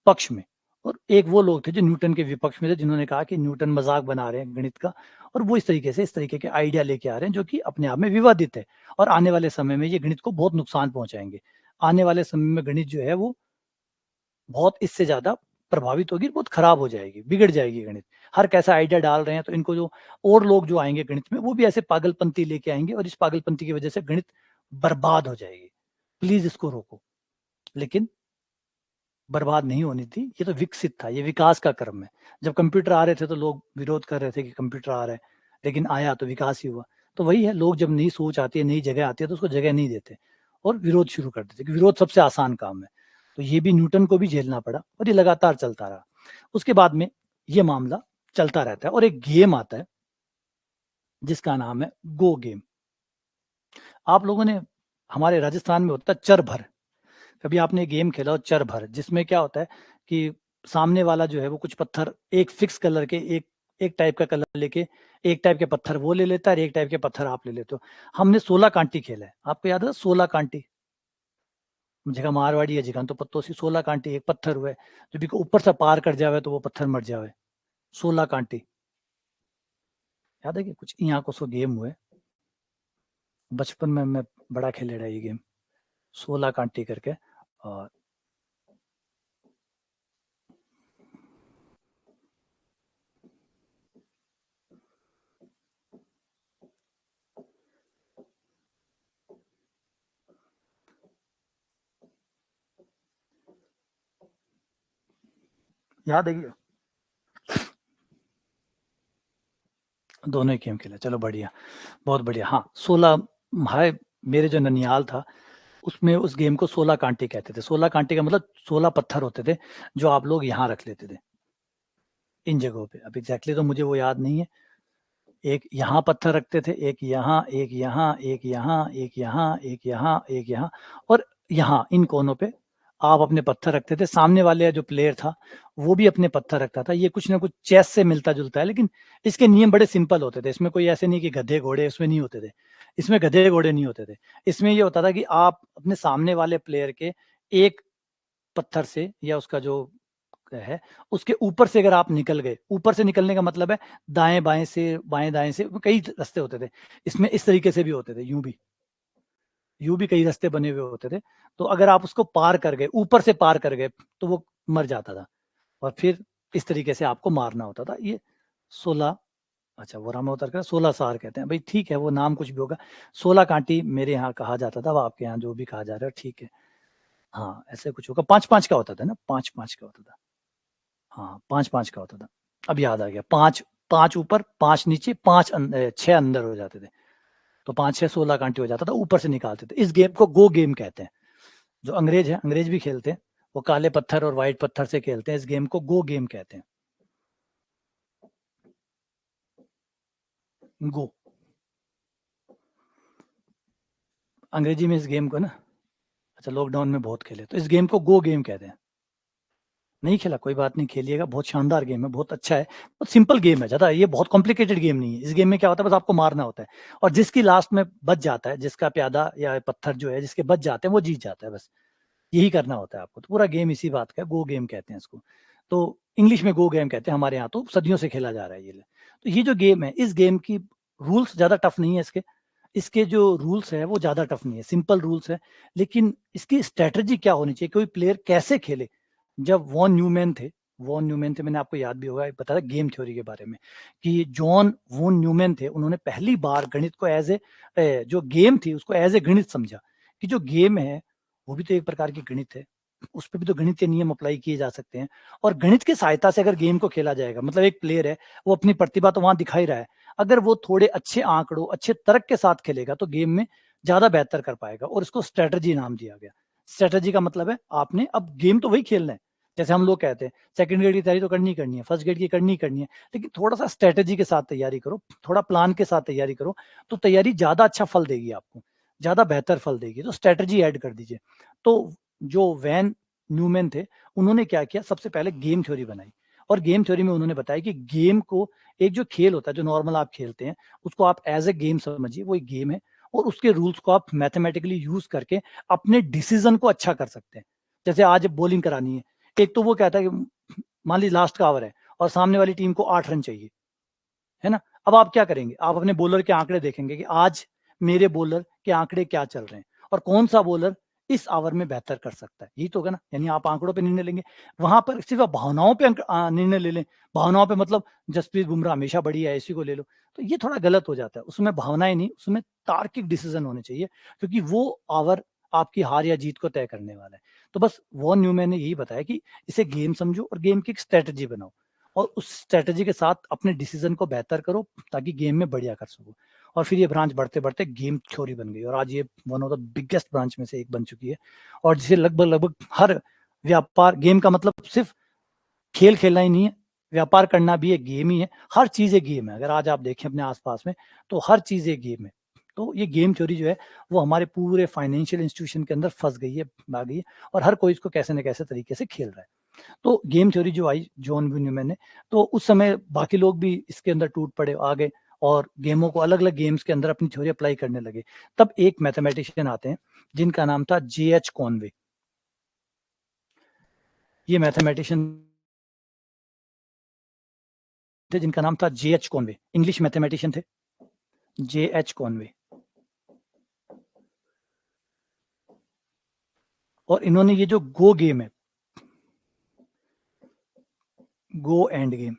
पक्ष में। और एक वो लोग थे जो न्यूटन के विपक्ष में थे, जिन्होंने कहा कि न्यूटन मजाक बना रहे हैं गणित का, और वो इस तरीके के आइडिया लेके आ रहे हैं जो कि अपने आप में विवादित है, और आने वाले समय में ये गणित को बहुत नुकसान पहुंचाएंगे। आने वाले समय में गणित जो है वो बहुत इससे ज्यादा प्रभावित होगी, बहुत खराब हो जाएगी, बिगड़ जाएगी गणित। हर कैसा आइडिया डाल रहे हैं, तो इनको जो और लोग जो आएंगे गणित में, वो भी ऐसे पागलपंती लेके आएंगे, और इस पागलपंती की वजह से गणित बर्बाद हो जाएगी। प्लीज इसको रोको। लेकिन बर्बाद नहीं होनी थी, ये तो विकसित था, ये विकास का क्रम है। जब कंप्यूटर आ रहे थे तो लोग विरोध कर रहे थे कि कंप्यूटर आ रहा है, लेकिन आया तो विकास ही हुआ। तो वही है, लोग जब नई सोच आती है, नई जगह आती है, तो उसको जगह नहीं देते और विरोध शुरू कर देते, विरोध सबसे आसान काम है। तो ये भी न्यूटन को भी झेलना पड़ा, और ये लगातार चलता रहा। उसके बाद में ये मामला चलता रहता है, और एक गेम आता है जिसका नाम है गो गेम। आप लोगों ने, हमारे राजस्थान में होता है चर भर। कभी आपने गेम खेला हो चर भर, जिसमें क्या होता है कि सामने वाला जो है वो कुछ पत्थर एक फिक्स कलर के, एक एक टाइप का कलर लेके, एक टाइप के पत्थर वो ले लेता है और एक टाइप के पत्थर आप ले लेते हो। हमने 16 कांटी खेला है, आपको याद है 16 कांटी? जगह मारवाड़ी है जगह तो पत्तों से 16 कांटी, एक पत्थर हुए जो भी ऊपर से पार कर जावे तो वो पत्थर मर जावे। 16 कांटी याद है कि कुछ यहाँ को सो गेम हुए, बचपन में मैं बड़ा खेले रहा ये गेम, 16 कांटी करके। और याद है कि दोनों ही गेम खेले, चलो बढ़िया, बहुत बढ़िया। हाँ 16, भाई मेरे जो ननियाल था उसमें उस गेम को 16 कांटे कहते थे। 16 कांटे का मतलब 16 पत्थर होते थे जो आप लोग यहाँ रख लेते थे इन जगहों पे। अब एग्जैक्टली तो मुझे वो याद नहीं है। एक यहाँ पत्थर रखते थे, एक यहाँ, एक यहाँ, एक यहाँ, एक यहाँ, एक यहाँ, एक यहाँ, और यहाँ इन कोनों पे आप अपने पत्थर रखते थे। सामने वाले जो प्लेयर था वो भी अपने पत्थर रखता था। ये कुछ ना कुछ चेस से मिलता जुलता है, लेकिन इसके नियम बड़े सिंपल होते थे। इसमें कोई ऐसे नहीं कि गधे घोड़े, इसमें नहीं होते थे। इसमें गधे घोड़े नहीं होते थे। इसमें ये होता था कि आप अपने सामने वाले प्लेयर के एक पत्थर से या उसका जो है उसके ऊपर से अगर आप निकल गए, ऊपर से निकलने का मतलब है दाएं बाएं से, बाएं दाएं से, कई रास्ते होते थे। इसमें इस तरीके से भी होते थे, यूं भी कई रास्ते बने हुए होते थे। तो अगर आप उसको पार कर गए, ऊपर से पार कर गए, तो वो मर जाता था। और फिर इस तरीके से आपको मारना होता था। ये 16, अच्छा वो रामा उतर कर 16 सार कहते हैं भाई, ठीक है वो नाम कुछ भी होगा। 16 कांटी मेरे यहाँ कहा जाता था, वो आपके यहाँ जो भी कहा जा रहा है ठीक है। हाँ ऐसे कुछ होगा, 5-5 का होता था ना, 5-5 का होता था। हाँ 5-5 का होता था, अब याद आ गया। 5 ऊपर 5 नीचे 6 अंदर हो जाते थे, तो 5-6 16 कांटे हो जाता था, ऊपर से निकालते थे। इस गेम को गो गेम कहते हैं। जो अंग्रेज है, अंग्रेज भी खेलते हैं, वो काले पत्थर और व्हाइट पत्थर से खेलते हैं। इस गेम को गो गेम कहते हैं। गो, अंग्रेजी में इस गेम को ना, अच्छा लॉकडाउन में बहुत खेले, तो इस गेम को गो गेम कहते हैं। नहीं खेला कोई बात नहीं, खेलिएगा, बहुत शानदार गेम है, बहुत अच्छा है, बहुत सिंपल गेम है, ज़्यादा ये बहुत कॉम्प्लिकेटेड गेम नहीं है। इस गेम में क्या होता है, बस आपको मारना होता है, और जिसकी लास्ट में बच जाता है, जिसका प्यादा या पत्थर जो है जिसके बच जाते हैं वो जीत जाता है, बस यही करना होता है आपको। तो पूरा गेम इसी बात का है, गो गेम कहते हैं इसको। तो इंग्लिश में गो गेम कहते हैं, हमारे यहाँ तो सदियों से खेला जा रहा है ये। तो ये जो गेम है, इस गेम की रूल्स ज़्यादा टफ नहीं है। इसके जो रूल्स है वो ज़्यादा टफ नहीं है, सिंपल रूल्स है। लेकिन इसकी स्ट्रेटजी क्या होनी चाहिए, कोई प्लेयर कैसे खेले। जब वॉन न्यूमैन थे, मैंने आपको याद भी होगा बताया गेम थ्योरी के बारे में, कि जॉन वॉन न्यूमैन थे, उन्होंने पहली बार गणित को एज ए जो गेम थी उसको एज ए गणित समझा, कि जो गेम है वो भी तो एक प्रकार की गणित है, उस पर भी तो गणित के नियम अप्लाई किए जा सकते हैं। और गणित की सहायता से अगर गेम को खेला जाएगा, मतलब एक प्लेयर है, वो अपनी प्रतिभा तो वहां दिखा ही रहा है, अगर वो थोड़े अच्छे आंकड़ों, अच्छे तर्क के साथ खेलेगा तो गेम में ज्यादा बेहतर कर पाएगा। और इसको स्ट्रेटजी नाम दिया गया। स्ट्रेटजी का मतलब है आपने अब गेम तो वही खेलना है, जैसे हम लोग कहते हैं सेकंड ग्रेड की तैयारी तो करनी ही करनी है, फर्स्ट ग्रेड की करनी ही करनी है, लेकिन थोड़ा सा स्ट्रेटजी के साथ तैयारी करो, थोड़ा प्लान के साथ तैयारी करो, तो तैयारी ज्यादा अच्छा फल देगी आपको, ज्यादा बेहतर फल देगी। तो स्ट्रेटजी ऐड कर दीजिए। तो जो वैन न्यूमैन थे, उन्होंने क्या किया, सबसे पहले गेम थ्योरी बनाई, और गेम थ्योरी में उन्होंने बताया कि गेम को, एक जो खेल होता है जो नॉर्मल आप खेलते हैं, उसको आप एज ए गेम समझिए, वो एक गेम है, और उसके रूल्स को आप मैथमेटिकली यूज करके अपने डिसीजन को अच्छा कर सकते हैं। जैसे आज बॉलिंग करानी है, एक तो वो कहता है कि मान लीजिए लास्ट का ओवर है और सामने वाली टीम को 8 रन चाहिए, है ना। अब आप क्या करेंगे, आप अपने बॉलर के आंकड़े देखेंगे कि आज मेरे बॉलर के आंकड़े क्या चल रहे हैं, और कौन सा बॉलर इस ओवर में बेहतर कर सकता है, यही तो होगा ना। यानी आप आंकड़ों पे निर्णय लेंगे, वहां पर सिर्फ आप भावनाओं पे निर्णय ले लें, भावनाओं पे मतलब जसप्रीत बुमराह हमेशा बढ़िया है, इसी को ले लो, तो ये थोड़ा गलत हो जाता है। उसमें भावनाएं नहीं, उसमें तार्किक डिसीजन होने चाहिए, क्योंकि वो ओवर आपकी हार या जीत को तय करने वाला है। तो बस वॉन न्यूमैन ने यही बताया कि इसे गेम समझो और गेम की एक स्ट्रेटजी बनाओ, और उस स्ट्रेटजी के साथ अपने डिसीजन को बेहतर करो, ताकि गेम में बढ़िया कर सको। और फिर ये ब्रांच बढ़ते बढ़ते गेम थ्योरी बन गई, और आज ये one of the biggest branch में से एक बन चुकी है, और जिसे लगभग लगभग हर व्यापार, गेम का मतलब सिर्फ खेल खेलना ही नहीं है, व्यापार करना भी एक गेम ही है, हर चीज एक गेम है। अगर आज आप देखें अपने आसपास में, तो हर चीज एक गेम है। तो ये गेम थ्योरी जो है वो हमारे पूरे फाइनेंशियल इंस्टीट्यूशन के अंदर फंस गई है, आ गई है, और हर कोई इसको कैसे न कैसे तरीके से खेल रहा है। तो गेम थ्योरी जो आई जॉन बी न्यूमैन ने, तो उस समय बाकी लोग भी इसके अंदर टूट पड़े, आ गए, और गेमों को अलग अलग गेम्स के अंदर अपनी थ्योरी अप्लाई करने लगे। तब एक मैथमेटिशियन आते हैं जिनका नाम था J.H. कॉनवे। ये मैथमेटिशियन थे जिनका नाम था J.H. कॉनवे, इंग्लिश मैथमेटिशियन थे, J.H. कॉनवे। और इन्होंने ये जो गो गेम है, गो एंड गेम,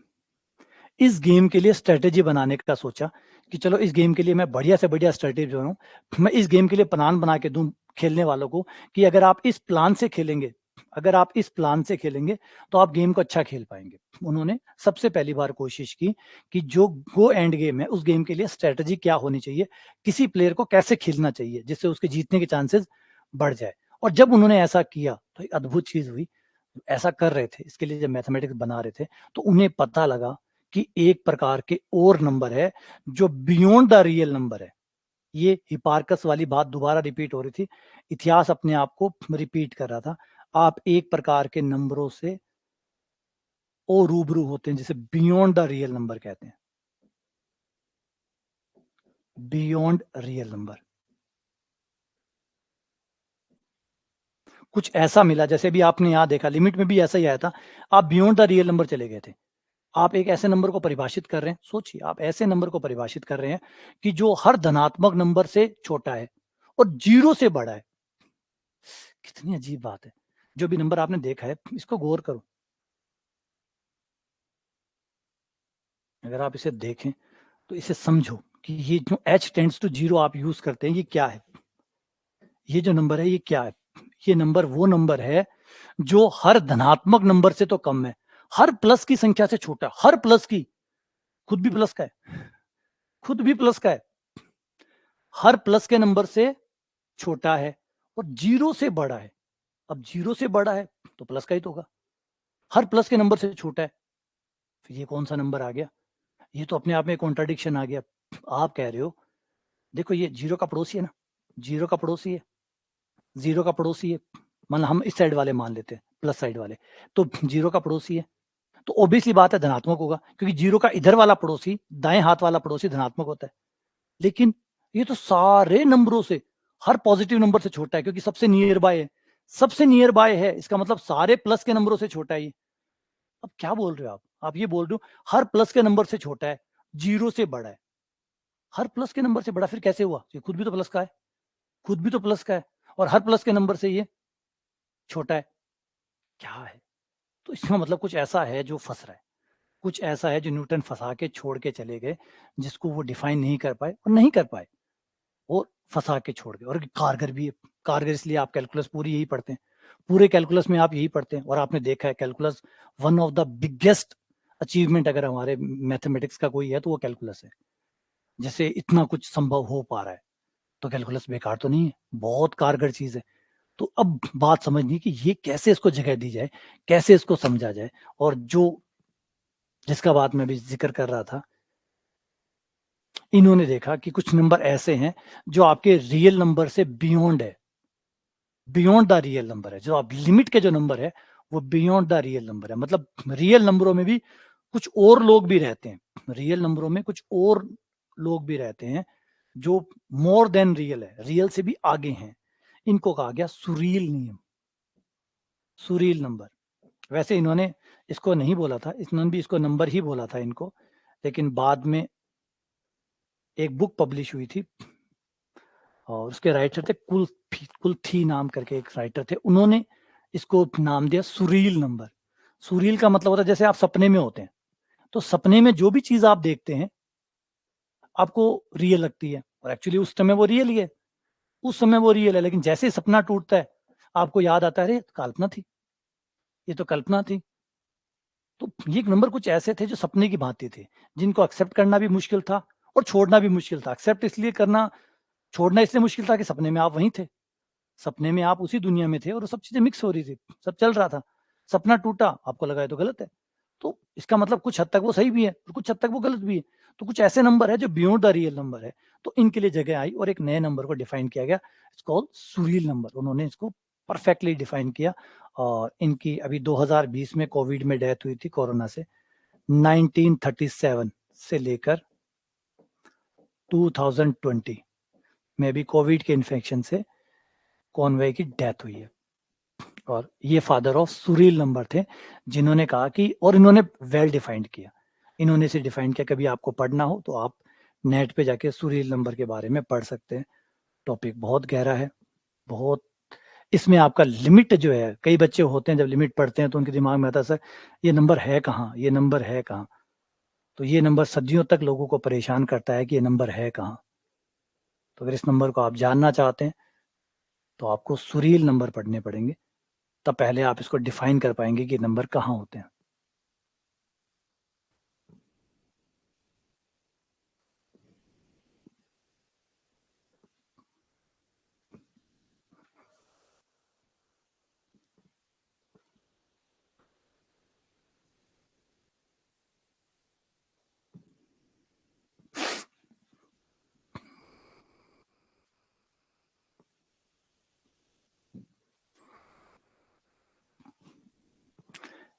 इस गेम के लिए स्ट्रेटेजी बनाने का सोचा, कि चलो इस गेम के लिए मैं बढ़िया से बढ़िया स्ट्रेटेजी बनाऊं, मैं इस गेम के लिए प्लान बना के दूं खेलने वालों को, कि अगर आप इस प्लान से खेलेंगे, अगर आप इस प्लान से खेलेंगे तो आप गेम को अच्छा खेल पाएंगे। उन्होंने सबसे पहली बार कोशिश की कि जो गो एंड गेम है उस गेम के लिए स्ट्रेटेजी क्या होनी चाहिए, किसी प्लेयर को कैसे खेलना चाहिए जिससे उसके जीतने के चांसेस बढ़ जाए। और जब उन्होंने ऐसा किया तो एक अद्भुत चीज हुई। ऐसा कर रहे थे, इसके लिए जब मैथमेटिक्स बना रहे थे, तो उन्हें पता लगा कि एक प्रकार के और नंबर है जो बियॉन्ड द रियल नंबर है। ये हिपार्कस वाली बात दोबारा रिपीट हो रही थी, इतिहास अपने आप को रिपीट कर रहा था। आप एक प्रकार के नंबरों से ओ रूबरू होते हैं, जिसे बियॉन्ड द रियल नंबर कहते हैं, बियॉन्ड रियल नंबर। कुछ ऐसा मिला, जैसे भी आपने यहां देखा लिमिट में भी ऐसा ही आया था, आप बियॉन्ड द रियल नंबर चले गए थे। आप एक ऐसे नंबर को परिभाषित कर रहे हैं, सोचिए आप ऐसे नंबर को परिभाषित कर रहे हैं कि जो हर धनात्मक नंबर से छोटा है और जीरो से बड़ा है। कितनी अजीब बात है। जो भी नंबर आपने देखा है इसको गौर करो, अगर आप इसे देखें तो इसे समझो कि ये जो h टेंड्स टू जीरो आप यूज करते हैं, ये क्या है, ये जो नंबर है ये क्या है। ये नंबर वो नंबर है जो हर धनात्मक नंबर से तो कम है, हर प्लस की संख्या से छोटा है, हर प्लस की, खुद भी प्लस का है, खुद भी प्लस का है, हर प्लस के नंबर से छोटा है और जीरो से बड़ा है। अब जीरो से बड़ा है तो प्लस का ही तो होगा, हर प्लस के नंबर से छोटा है, फिर ये कौन सा नंबर आ गया? ये तो अपने आप में कॉन्ट्राडिक्शन आ गया। आप कह रहे हो देखो ये जीरो का पड़ोसी है ना, जीरो का पड़ोसी है, जीरो का पड़ोसी है, मान हम इस साइड वाले मान लेते हैं, प्लस साइड वाले, तो जीरो का पड़ोसी है, तो ऑब्वियसली बात है धनात्मक होगा, क्योंकि जीरो का इधर वाला पड़ोसी, दाएं हाथ वाला पड़ोसी धनात्मक होता है। लेकिन ये तो सारे नंबरों से, हर पॉजिटिव नंबर से छोटा है, क्योंकि सबसे नियर बाय है, सबसे नियर बाय है, इसका मतलब सारे प्लस के नंबरों से छोटा है ये। अब क्या बोल रहे हो आप ये बोल रहे हो हर प्लस के नंबर से छोटा है, जीरो से बड़ा है, हर प्लस के नंबर से बड़ा, फिर कैसे हुआ? ये खुद भी तो प्लस का है, खुद भी तो प्लस का है, और हर प्लस के नंबर से ये छोटा है, क्या है? तो इसका मतलब कुछ ऐसा है जो फंस रहा है, कुछ ऐसा है जो न्यूटन फंसा के छोड़ के चले गए, जिसको वो डिफाइन नहीं कर पाए और नहीं कर पाए, और फंसा के छोड़ गए, और कारगर भी है, कारगर इसलिए आप कैलकुलस पूरी यही पढ़ते हैं, पूरे कैलकुलस में आप यही पढ़ते हैं, और आपने देखा है calculus one of the biggest achievement अगर हमारे मैथमेटिक्स का कोई है तो वो कैलकुलस है। जैसे इतना कुछ संभव हो पा रहा है तो कैलकुलस बेकार तो नहीं है, बहुत कारगर चीज है। तो अब बात समझनी कि ये कैसे इसको जगह दी जाए, कैसे इसको समझा जाए, और जो जिसका बात मैं भी जिक्र कर रहा था, इन्होंने देखा कि कुछ नंबर ऐसे हैं जो आपके रियल नंबर से बियॉन्ड है, बियॉन्ड द रियल नंबर है, जो आप लिमिट के जो नंबर है वो बियॉन्ड द रियल नंबर है, मतलब रियल नंबरों में भी कुछ और लोग भी रहते हैं, रियल नंबरों में कुछ और लोग भी रहते हैं जो मोर देन रियल है, रियल से भी आगे हैं, इनको कहा गया सुरील नियम, सुरील नंबर। वैसे इन्होंने इसको नहीं बोला था, इन्होंने भी इसको नंबर ही बोला था इनको, लेकिन बाद में एक बुक पब्लिश हुई थी और उसके राइटर थे कुलथी नाम करके एक राइटर थे, उन्होंने इसको नाम दिया सुरील नंबर। सुरील का मतलब होता है जैसे आप सपने में होते हैं, तो सपने में जो भी चीज आप देखते हैं आपको रियल लगती है, और एक्चुअली उस समय वो रियल ही है, उस समय वो रियल है, लेकिन जैसे ही सपना टूटता है आपको याद आता है अरे कल्पना थी, ये तो कल्पना थी। तो ये नंबर कुछ ऐसे थे जो सपने की भांति थे, जिनको एक्सेप्ट करना भी मुश्किल था और छोड़ना भी मुश्किल था। एक्सेप्ट इसलिए करना, छोड़ना इसलिए मुश्किल था कि सपने में आप वहीं थे, सपने में आप उसी दुनिया में थे और सब चीजें मिक्स हो रही थी, सब चल रहा था, सपना टूटा आपको लगा ये तो गलत है, तो इसका मतलब कुछ हद तक वो सही भी है और कुछ हद तक वो गलत भी है। तो कुछ ऐसे नंबर है जो बियॉन्ड द रियल नंबर है, तो इनके लिए जगह आई और एक नए नंबर को डिफाइन किया गया, इट्स कॉल्ड सुरील नंबर, उन्होंने इसको परफेक्टली डिफाइन किया। और इनकी अभी 2020 में कोविड में डेथ हुई थी कोरोना से, 1937 से लेकर 2020 में भी कोविड के इन्फेक्शन से कॉनवे की डेथ हुई है। और ये फादर ऑफ सुरील नंबर थे, जिन्होंने कहा कि, और इन्होंने वेल डिफाइंड किया, इन्होंने इसे डिफाइन किया, कभी आपको पढ़ना हो तो आप नेट पे जाके सुरील नंबर के बारे में पढ़ सकते हैं। टॉपिक बहुत गहरा है, बहुत, इसमें आपका लिमिट जो है, कई बच्चे होते हैं जब लिमिट पढ़ते हैं तो उनके दिमाग में आता है सर ये नंबर है कहाँ, ये नंबर है कहाँ, तो ये नंबर सदियों तक लोगों को परेशान करता है कि ये नंबर है कहाँ। तो अगर इस नंबर को आप जानना चाहते हैं तो आपको सुरील नंबर पढ़ने पड़ेंगे, तब पहले आप इसको डिफाइन कर पाएंगे कि नंबर कहाँ होते हैं।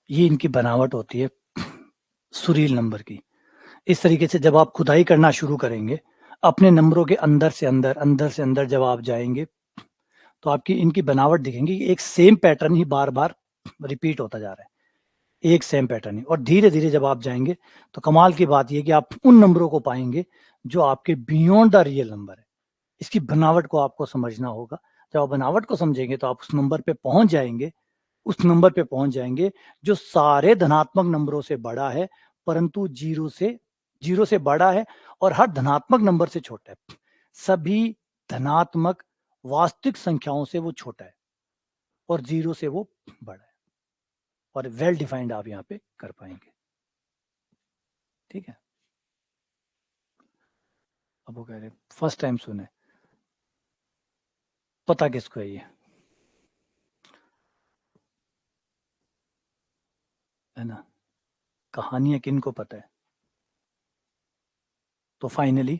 ये इनकी बनावट होती है सुरील नंबर की। इस तरीके से जब आप खुदाई करना शुरू करेंगे अपने नंबरों के अंदर से अंदर, अंदर से अंदर जब आप जाएंगे तो आपकी इनकी बनावट दिखेंगी, एक सेम पैटर्न ही बार बार रिपीट होता जा रहा है, एक सेम पैटर्न ही, और धीरे धीरे जब आप जाएंगे तो कमाल की बात यह कि आप उन नंबरों को पाएंगे जो आपके बियॉन्ड द रियल नंबर है। इसकी बनावट को आपको समझना होगा, जब आप बनावट को समझेंगे तो आप उस नंबर पे पहुंच जाएंगे, उस नंबर पे पहुंच जाएंगे जो सारे धनात्मक नंबरों से बड़ा है, परंतु जीरो से बड़ा है और हर धनात्मक नंबर से छोटा है, सभी धनात्मक वास्तविक संख्याओं से वो छोटा है और जीरो से वो बड़ा है। और वेल डिफाइंड आप यहाँ पे कर पाएंगे। ठीक है, अब वो कह रहे फर्स्ट टाइम सुने, पता किसको है ये, है ना, कहानियां किन को पता है। तो फाइनली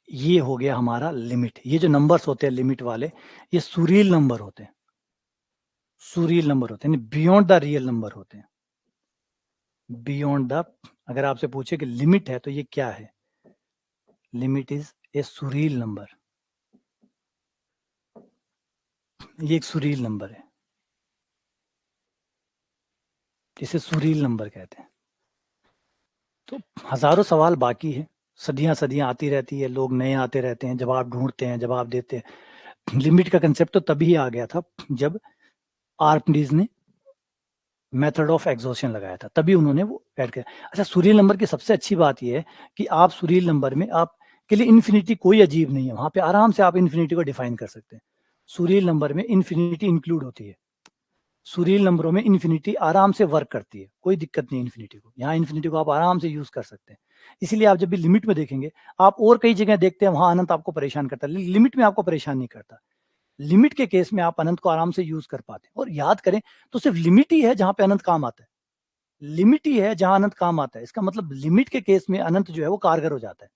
ये हो गया हमारा लिमिट। ये जो नंबर्स होते हैं लिमिट वाले, ये सुरील नंबर होते हैं, सुरील नंबर होते हैं, बियॉन्ड द रियल नंबर होते हैं, बियॉन्ड द। अगर आपसे पूछे कि लिमिट है तो ये क्या है, limit is a Suril number, ये एक सुरील नंबर है, जिसे सुरील नंबर कहते हैं। तो हजारों सवाल बाकी है, सदियां सदियां आती रहती है, लोग नए आते रहते हैं, जवाब ढूंढते हैं, जवाब देते हैं। लिमिट का कंसेप्ट तो तभी आ गया था जब आर्किमिडीज ने मेथड ऑफ एग्जॉशन लगाया था, तभी उन्होंने वो ऐड किया। अच्छा, सुरील नंबर की सबसे अच्छी बात यह है कि आप सुरील नंबर में आप के लिए इन्फिनिटी कोई अजीब नहीं है, वहां पे आराम से आप इन्फिनिटी को डिफाइन कर सकते हैं। सुरील नंबर में इन्फिनिटी इंक्लूड होती है, सुरील नंबरों में इन्फिनिटी आराम से वर्क करती है, कोई दिक्कत नहीं इन्फिनिटी को, यहाँ इन्फिनिटी को आप आराम से यूज कर सकते हैं। इसीलिए आप जब भी लिमिट में देखेंगे, आप और कई जगह देखते हैं वहां अनंत आपको परेशान करता है, लिमिट में आपको परेशान नहीं करता। लिमिट के केस में आप अनंत को आराम से यूज कर पाते हैं। और याद करें तो सिर्फ लिमिट ही है जहां पे अनंत काम आता है, लिमिट ही है जहां अनंत काम आता है। इसका मतलब लिमिट के केस में अनंत जो है वो कारगर हो जाता है,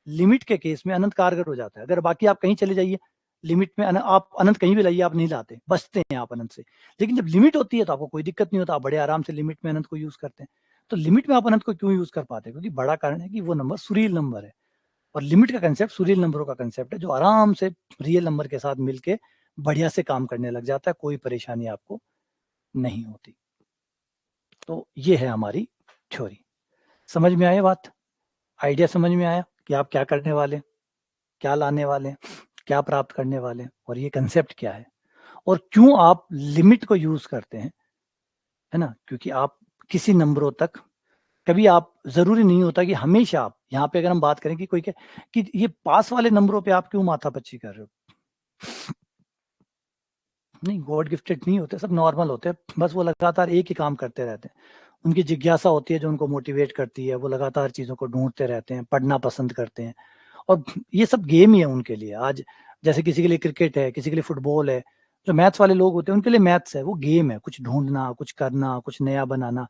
लिमिट के केस में अनंत कारगर हो जाता है। अगर बाकी आप कहीं चले जाइए लिमिट में, आप अनंत कहीं भी लाइए आप नहीं लाते, बचते हैं आप अनंत से। लेकिन जब लिमिट होती है तो आपको कोई दिक्कत नहीं होता, आप बड़े आराम से लिमिट में अनंत को यूज करते हैं। तो लिमिट में आप अनंत को क्यों यूज कर पाते हैं, क्योंकि बड़ा कारण है कि वो नंबर सुरील नंबर है। और लिमिट का कंसेप्ट सुरील नंबरों का कंसेप्ट है, जो आराम से रियल नंबर के साथ मिलके बढ़िया से काम करने लग जाता है, कोई परेशानी आपको नहीं होती। तो ये है हमारी थ्योरी। समझ में आया बात, आइडिया समझ में आया कि आप क्या करने वाले, क्या लाने वाले, क्या प्राप्त करने वाले, और ये कंसेप्ट क्या है, और क्यों आप लिमिट को यूज करते हैं, है ना। क्योंकि आप किसी नंबरों तक कभी, आप जरूरी नहीं होता कि हमेशा आप यहाँ पे, अगर हम बात करें कि कोई क्या कि ये पास वाले नंबरों पे आप क्यों माथापच्ची कर रहे हो, नहीं, गॉड गिफ्टेड नहीं होते, सब नॉर्मल होते हैं, बस वो लगातार एक ही काम करते रहते हैं। उनकी जिज्ञासा होती है जो उनको मोटिवेट करती है, वो लगातार चीजों को ढूंढते रहते हैं, पढ़ना पसंद करते हैं। और ये सब गेम ही है उनके लिए। आज जैसे किसी के लिए क्रिकेट है, किसी के लिए फुटबॉल है, जो मैथ्स वाले लोग होते हैं उनके लिए मैथ्स है, वो गेम है, कुछ ढूंढना, कुछ करना, कुछ नया बनाना।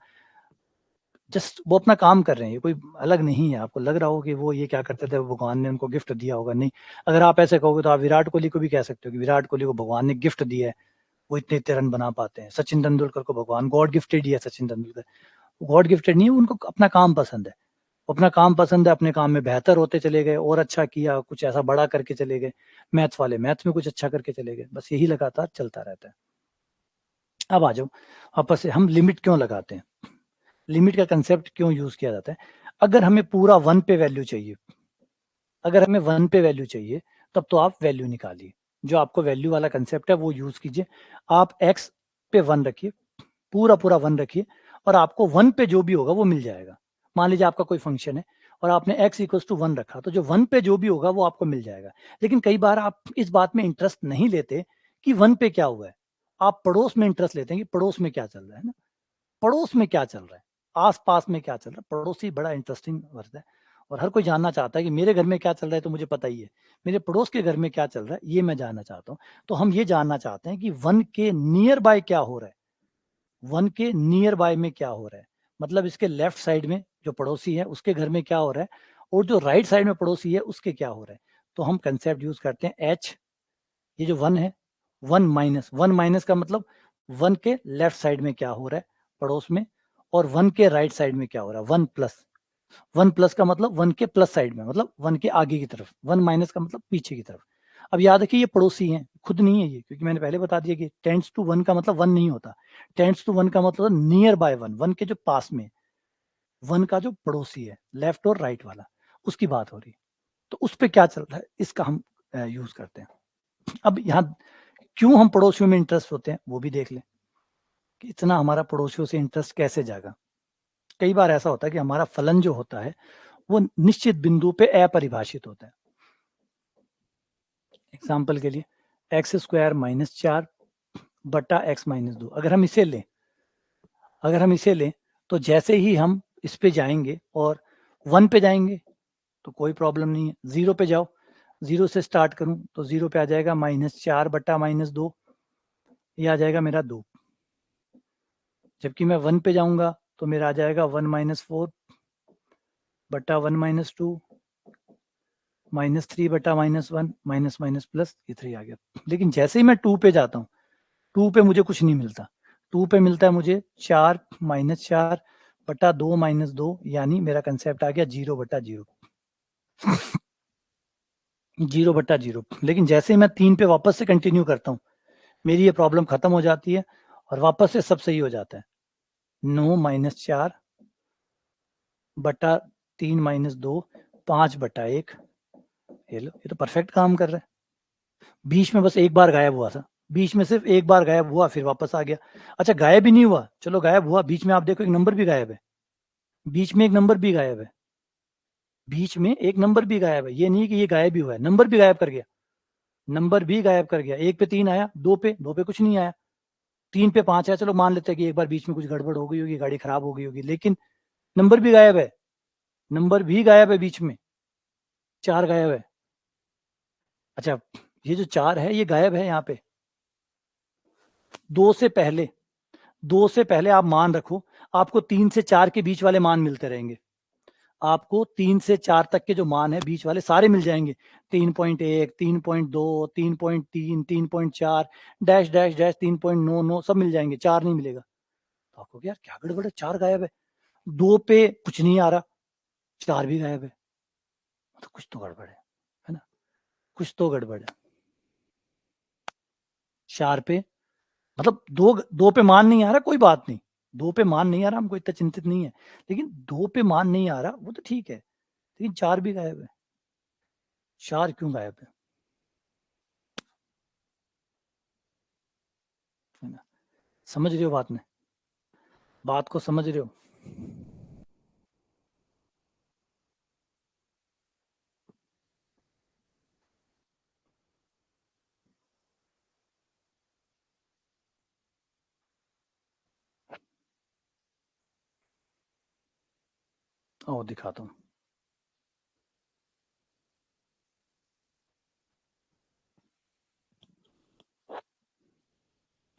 जस्ट वो अपना काम कर रहे हैं, ये कोई अलग नहीं है। आपको लग रहा हो कि वो ये क्या करते थे, भगवान ने उनको गिफ्ट दिया होगा, नहीं। अगर आप ऐसे कहोगे तो आप विराट कोहली को भी कह सकते हो कि विराट कोहली को भगवान ने गिफ्ट दिया है, वो इतने इतने रन बना पाते हैं। सचिन तेंदुलकर को भगवान गॉड गिफ्टेड ही है, सचिन तेंदुलकर गॉड गिफ्टेड नहीं है, उनको अपना काम पसंद है, अपना काम पसंद है, अपने काम में बेहतर होते चले गए, और अच्छा किया, कुछ ऐसा बड़ा करके चले गए। मैथ्स वाले मैथ्स में कुछ अच्छा करके चले गए, बस यही लगातार चलता रहता है। अब आ जाओ वापस से, हम लिमिट क्यों लगाते हैं, लिमिट का कंसेप्ट क्यों यूज किया जाता है। अगर हमें पूरा वन पे वैल्यू चाहिए, अगर हमें वन पे वैल्यू चाहिए, तब तो आप वैल्यू निकालिए, जो आपको वैल्यू वाला कंसेप्ट है वो यूज कीजिए। आप एक्स पे वन रखिए, पूरा पूरा वन रखिए, और आपको वन पे जो भी होगा वो मिल जाएगा। मान लीजिए आपका कोई फंक्शन है और आपने x इक्वल टू वन रखा, तो जो वन पे जो भी होगा वो आपको मिल जाएगा। लेकिन कई बार आप इस बात में इंटरेस्ट नहीं लेते कि वन पे क्या हुआ है, आप पड़ोस में इंटरेस्ट लेते हैं कि पड़ोस में क्या चल रहा है ना, पड़ोस में क्या चल रहा है, आस पास में क्या चल रहा है। पड़ोसी बड़ा इंटरेस्टिंग वर्ड है, और हर कोई जानना चाहता है कि मेरे घर में क्या चल रहा है तो मुझे पता ही है, मेरे पड़ोस के घर में क्या चल रहा है ये मैं जानना चाहता हूँ। तो हम ये जानना चाहते हैं कि वन के नियर बाय क्या हो रहा है, वन के नियर बाय में क्या हो रहा है, मतलब इसके लेफ्ट साइड में जो पड़ोसी है उसके घर में क्या हो रहा है, और जो राइट साइड में पड़ोसी है उसके क्या हो रहा है। तो हम कंसेप्ट यूज करते हैं एच, ये जो वन है, वन माइनस, वन माइनस का मतलब वन के लेफ्ट साइड में क्या हो रहा है पड़ोस में, और वन के राइट साइड में क्या हो रहा है, वन प्लस। वन प्लस का मतलब वन के प्लस साइड में, मतलब वन के आगे की तरफ, वन माइनस का मतलब पीछे की तरफ। अब याद रखिए ये पड़ोसी हैं, खुद नहीं है ये, क्योंकि मैंने पहले बता दिया कि टेंड्स टू वन का मतलब वन नहीं होता, टेंड्स टू वन का मतलब नियर बाय वन, वन के जो पास में, वन का जो पड़ोसी है लेफ्ट और राइट वाला, उसकी बात हो रही है। तो उस पर क्या चल रहा है इसका हम यूज करते हैं। अब यहाँ क्यों हम पड़ोसियों में इंटरेस्ट होते हैं वो भी देख लें कि इतना हमारा पड़ोसियों से इंटरेस्ट कैसे जागा। कई बार ऐसा होता है कि हमारा फलन जो होता है वो निश्चित बिंदु पे अपरिभाषित होता है। एग्जाम्पल के लिए एक्स स्क्वायर माइनस 4 बटा एक्स माइनस 2, अगर हम इसे लें अगर हम इसे लें तो जैसे ही हम इस पे जाएंगे और 1 पे जाएंगे तो कोई प्रॉब्लम नहीं है। 0 पे जाओ, 0 से स्टार्ट करूं तो 0 पे आ जाएगा -4 बटा -2, ये आ जाएगा मेरा 2। जबकि मैं 1 पे जाऊंगा तो मेरा आ जाएगा 1 - 4 बटा 1 - 2 -3 बटा -1 माइनस माइनस प्लस, ये 3 आ गया। लेकिन जैसे ही मैं 2 पे जाता हूँ, 2 पे मुझे कुछ नहीं मिलता। 2 पे मिलता है मुझे 4 - 4 बटा 2 - 2, यानी मेरा कंसेप्ट आ गया 0 बटा 0। 0 बटा 0। लेकिन जैसे ही मैं 3 पे वापस से कंटिन्यू करता हूँ, मेरी ये प्रॉब्लम खत्म हो जाती है और वापस से सब सही हो जाता है। 9 - 4 बटा 3 - 2 5 बटा 1। ये लो, ये तो परफेक्ट काम कर रहा है। बीच में बस एक बार गायब हुआ था, बीच में सिर्फ एक बार गायब हुआ, फिर वापस आ गया। अच्छा, गायब ही नहीं हुआ, चलो गायब हुआ, बीच में आप देखो एक नंबर भी गायब है, बीच में एक नंबर भी गायब है, बीच में एक नंबर भी गायब है। ये नहीं कि ये गायब ही हुआ है, नंबर भी गायब कर गया, नंबर भी गायब कर गया। 1 पे 3 आया, 2 पे कुछ नहीं आया, 3 पे 5 आया। चलो मान लेते हैं कि एक बार बीच में कुछ गड़बड़ हो गई होगी, गाड़ी खराब हो गई होगी, लेकिन नंबर भी गायब है, नंबर भी गायब है, बीच में 4 गायब है। अच्छा, ये जो 4 है ये गायब है यहाँ पे। 2 से पहले, 2 से पहले आप मान रखो, आपको 3 से 4 के बीच वाले मान मिलते रहेंगे। आपको 3 से 4 तक के जो मान है बीच वाले सारे मिल जाएंगे। 3.1, 3.2, 3.3, 3.4 डैश डैश डैश 3.99 सब मिल जाएंगे, 4 नहीं मिलेगा। तो आपको यार क्या गड़बड़ है, 4 गायब है। 2 पे कुछ नहीं आ रहा, 4 भी गायब है, तो कुछ तो गड़बड़ है ना, कुछ तो गड़बड़ है। 4 पे मतलब 2 पे मान नहीं आ रहा, कोई बात नहीं, 2 पे मान नहीं आ रहा, हमको इतना चिंतित नहीं है। लेकिन 2 पे मान नहीं आ रहा वो तो ठीक है, लेकिन 4 भी गायब है। 4 क्यों गायब है ना? समझ रहे हो बात में, बात को समझ रहे हो? और दिखाता हूँ,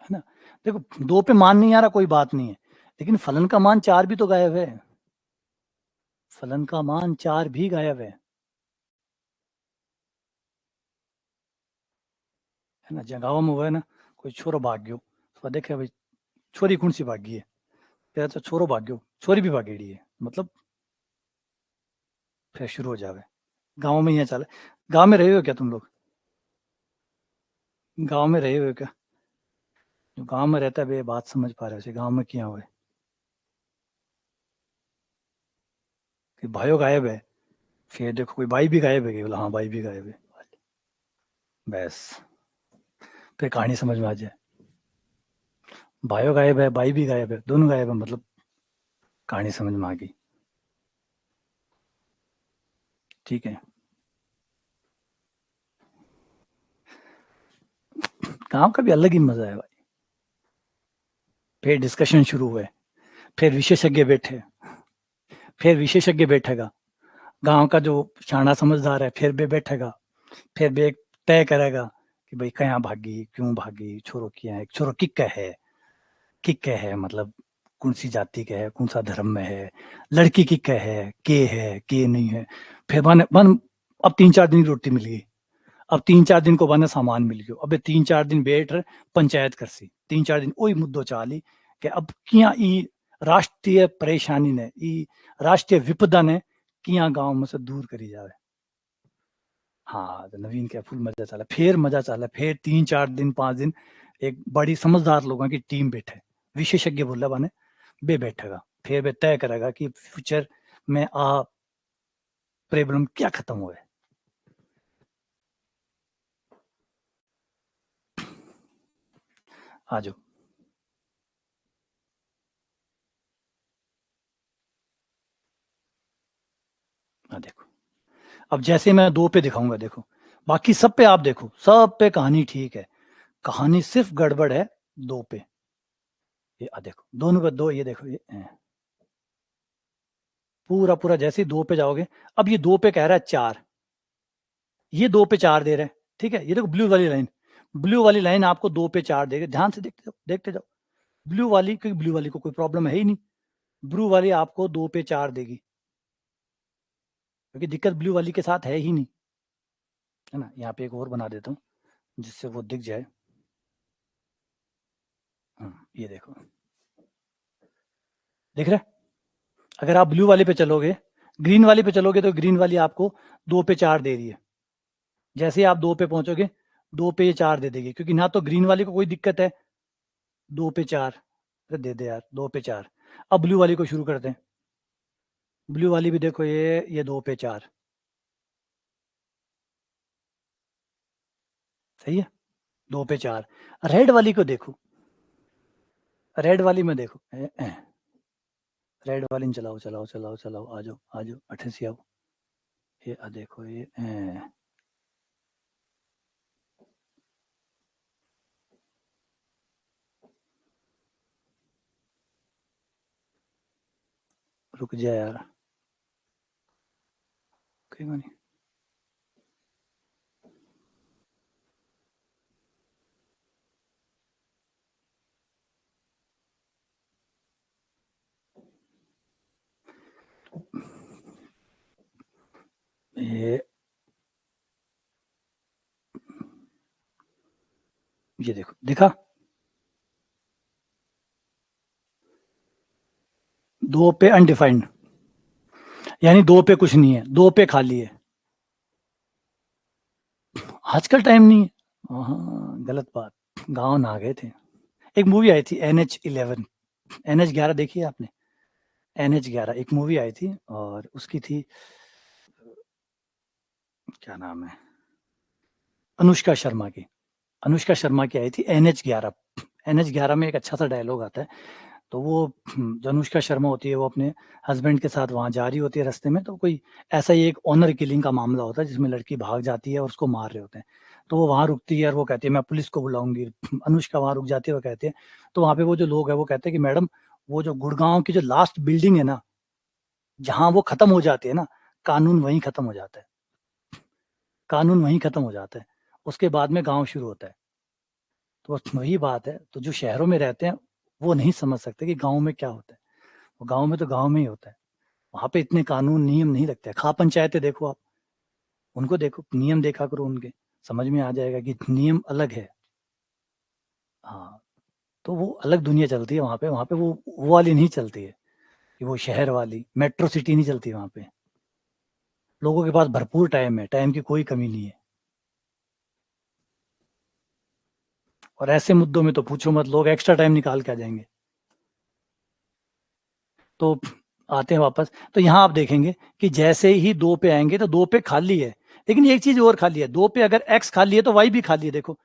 है ना। देखो 2 पे मान नहीं आ रहा, कोई बात नहीं है, लेकिन फलन का मान 4 भी तो गायब है, फलन का मान 4 भी गायब है ना। जगावा में हुआ है ना, कोई छोरो भाग गयो, तो देखे भाई छोरी कौन सी भागी है, तेरा तो छोरो भाग गयो, छोरी भी भागेड़ी है, मतलब फिर शुरू हो जावे। गाँव में ये चला, गाँव में रहे हो क्या तुम लोग? गाँव में रहे हो क्या? जो गाँव में रहता है वे बात समझ पा रहे हो, गाँव में क्या हुआ है कि भाइयों गायब है, फिर देखो कोई भाई भी गायब है कि बोला हाँ भाई भी गायब है, बस फिर कहानी समझ में आ जाए। भाइयों गायब है, भाई भी गायब है, दोनों गायब है, मतलब कहानी समझ में आ गई। ठीक है, गाँव का भी अलग ही मजा है भाई। फिर डिस्कशन शुरू हुए, फिर विशेषज्ञ बैठे, फिर विशेषज्ञ बैठेगा, गांव का जो शाना समझदार है फिर भी बैठेगा, फिर भी एक तय करेगा कि भाई कहाँ भागी, क्यों भागी, छोरो क्या है, छोरो किक है, मतलब कौन सी जाति का है, कौन सा धर्म में है, लड़की की है के नहीं है। फिर बन अब 3 4 दिन की रोटी मिल गई, अब 3 4 दिन को बने सामान मिल गयो, अब 3 4 दिन बैठ रहे पंचायत करसी, 3 4 दिन वही मुद्दो चाली कि अब किया ई राष्ट्रीय परेशानी ने, ई राष्ट्रीय विपदा ने किया गांव में से दूर करी जावे। हाँ, तो नवीन क्या फुल मजा चला, फिर 3 4 दिन 5 दिन एक बड़ी समझदार लोगों की टीम बैठे, विशेषज्ञ बोला बने, बे बैठेगा, फिर वे तय करेगा कि फ्यूचर में आ प्रॉब्लम क्या खत्म हुए। आ जाओ, हाँ देखो, अब जैसे मैं 2 पे दिखाऊंगा, देखो बाकी सब पे आप देखो, सब पे कहानी ठीक है, कहानी सिर्फ गड़बड़ है 2 पे। ये देखो दोनों पे दो, ये देखो ये पूरा पूरा जैसे ही 2 पे जाओगे, अब ये 2 पे कह रहा है 4, ये 2 पे 4 दे रहा है, ठीक है। ये देखो ब्लू वाली लाइन, ब्लू वाली लाइन आपको 2 पे 4 देगा, ध्यान से देखते जाओ देखते जाओ। ब्लू वाली, क्योंकि ब्लू वाली को कोई प्रॉब्लम है ही नहीं, ब्लू वाली आपको 2 पे 4 देगी, क्योंकि दिक्कत ब्लू वाली के साथ है ही नहीं, है ना। यहाँ पे एक और बना देता हूँ जिससे वो दिख जाए। ये देखो दिख रहा है। अगर आप ब्लू वाले पे चलोगे, ग्रीन वाले पे चलोगे, तो ग्रीन वाली आपको 2 पे 4 दे रही है। जैसे ही आप 2 पे पहुंचोगे, 2 पे ये 4 दे देगी, क्योंकि ना तो ग्रीन वाली को कोई दिक्कत है, 2 पे 4, अरे दे दे यार 2 पे 4। अब ब्लू वाली को शुरू करते हैं, ब्लू वाली भी देखो ये 2 पे 4, सही है, 2 पे 4। रेड वाली को देखो, रेड वाली में देखो रेड वाली में चलाओ चलाओ चलाओ चलाओ, आ जाओ आ जाओ, 88 आओ, ये देखो ये रुक जा यार, क्यों नहीं। ये देखो दिखा, 2 पे अनडिफाइंड, यानी 2 पे कुछ नहीं है, 2 पे खाली है, आजकल टाइम नहीं है। हाँ गलत बात, गाँव ना गए थे। एक मूवी आई थी NH11, NH11 देखी है आपने? NH11 एक मूवी आई थी, और उसकी थी, क्या नाम है, अनुष्का शर्मा की, अनुष्का शर्मा की आई थी NH11। NH11 में एक अच्छा सा डायलॉग आता है, तो वो जो अनुष्का शर्मा होती है, वो अपने हस्बैंड के साथ वहाँ जा रही होती है, रास्ते में तो कोई ऐसा ही एक ऑनर किलिंग का मामला होता है, जिसमें लड़की भाग जाती है और उसको मार रहे होते हैं। तो वो वहाँ रुकती है और वो कहती है मैं पुलिस को बुलाऊंगी, अनुष्का वहाँ रुक जाती है, वो कहती है, तो वहाँ पे वो जो लोग है वो कहते हैं कि मैडम, वो जो गुड़गांव की जो लास्ट बिल्डिंग है ना, जहाँ वो खत्म हो जाती है ना, कानून वहीं खत्म हो जाता है, कानून वहीं खत्म हो जाता है, उसके बाद में गाँव शुरू होता है। तो बस वही बात है, तो जो शहरों में रहते हैं वो नहीं समझ सकते कि गाँव में क्या होता है। वो गाँव में तो गाँव में ही होता है, वहाँ पे इतने कानून नियम नहीं लगते। खा पंचायतें देखो आप, उनको देखो, नियम देखा करो उनके, समझ में आ जाएगा कि नियम अलग है। हाँ, तो वो अलग दुनिया चलती है वहाँ पे वो वाली नहीं चलती है, कि वो शहर वाली मेट्रो सिटी नहीं चलती वहाँ पे। लोगों के पास भरपूर टाइम है, टाइम की कोई कमी नहीं है, और ऐसे मुद्दों में तो पूछो मत, लोग एक्स्ट्रा टाइम निकाल के आ जाएंगे। तो आते हैं वापस, तो यहाँ आप देखेंगे कि जैसे ही 2 पे आएंगे तो 2 पे खाली है, लेकिन एक चीज और खाली है, 2 पे अगर x खाली है तो y भी खाली है, देखो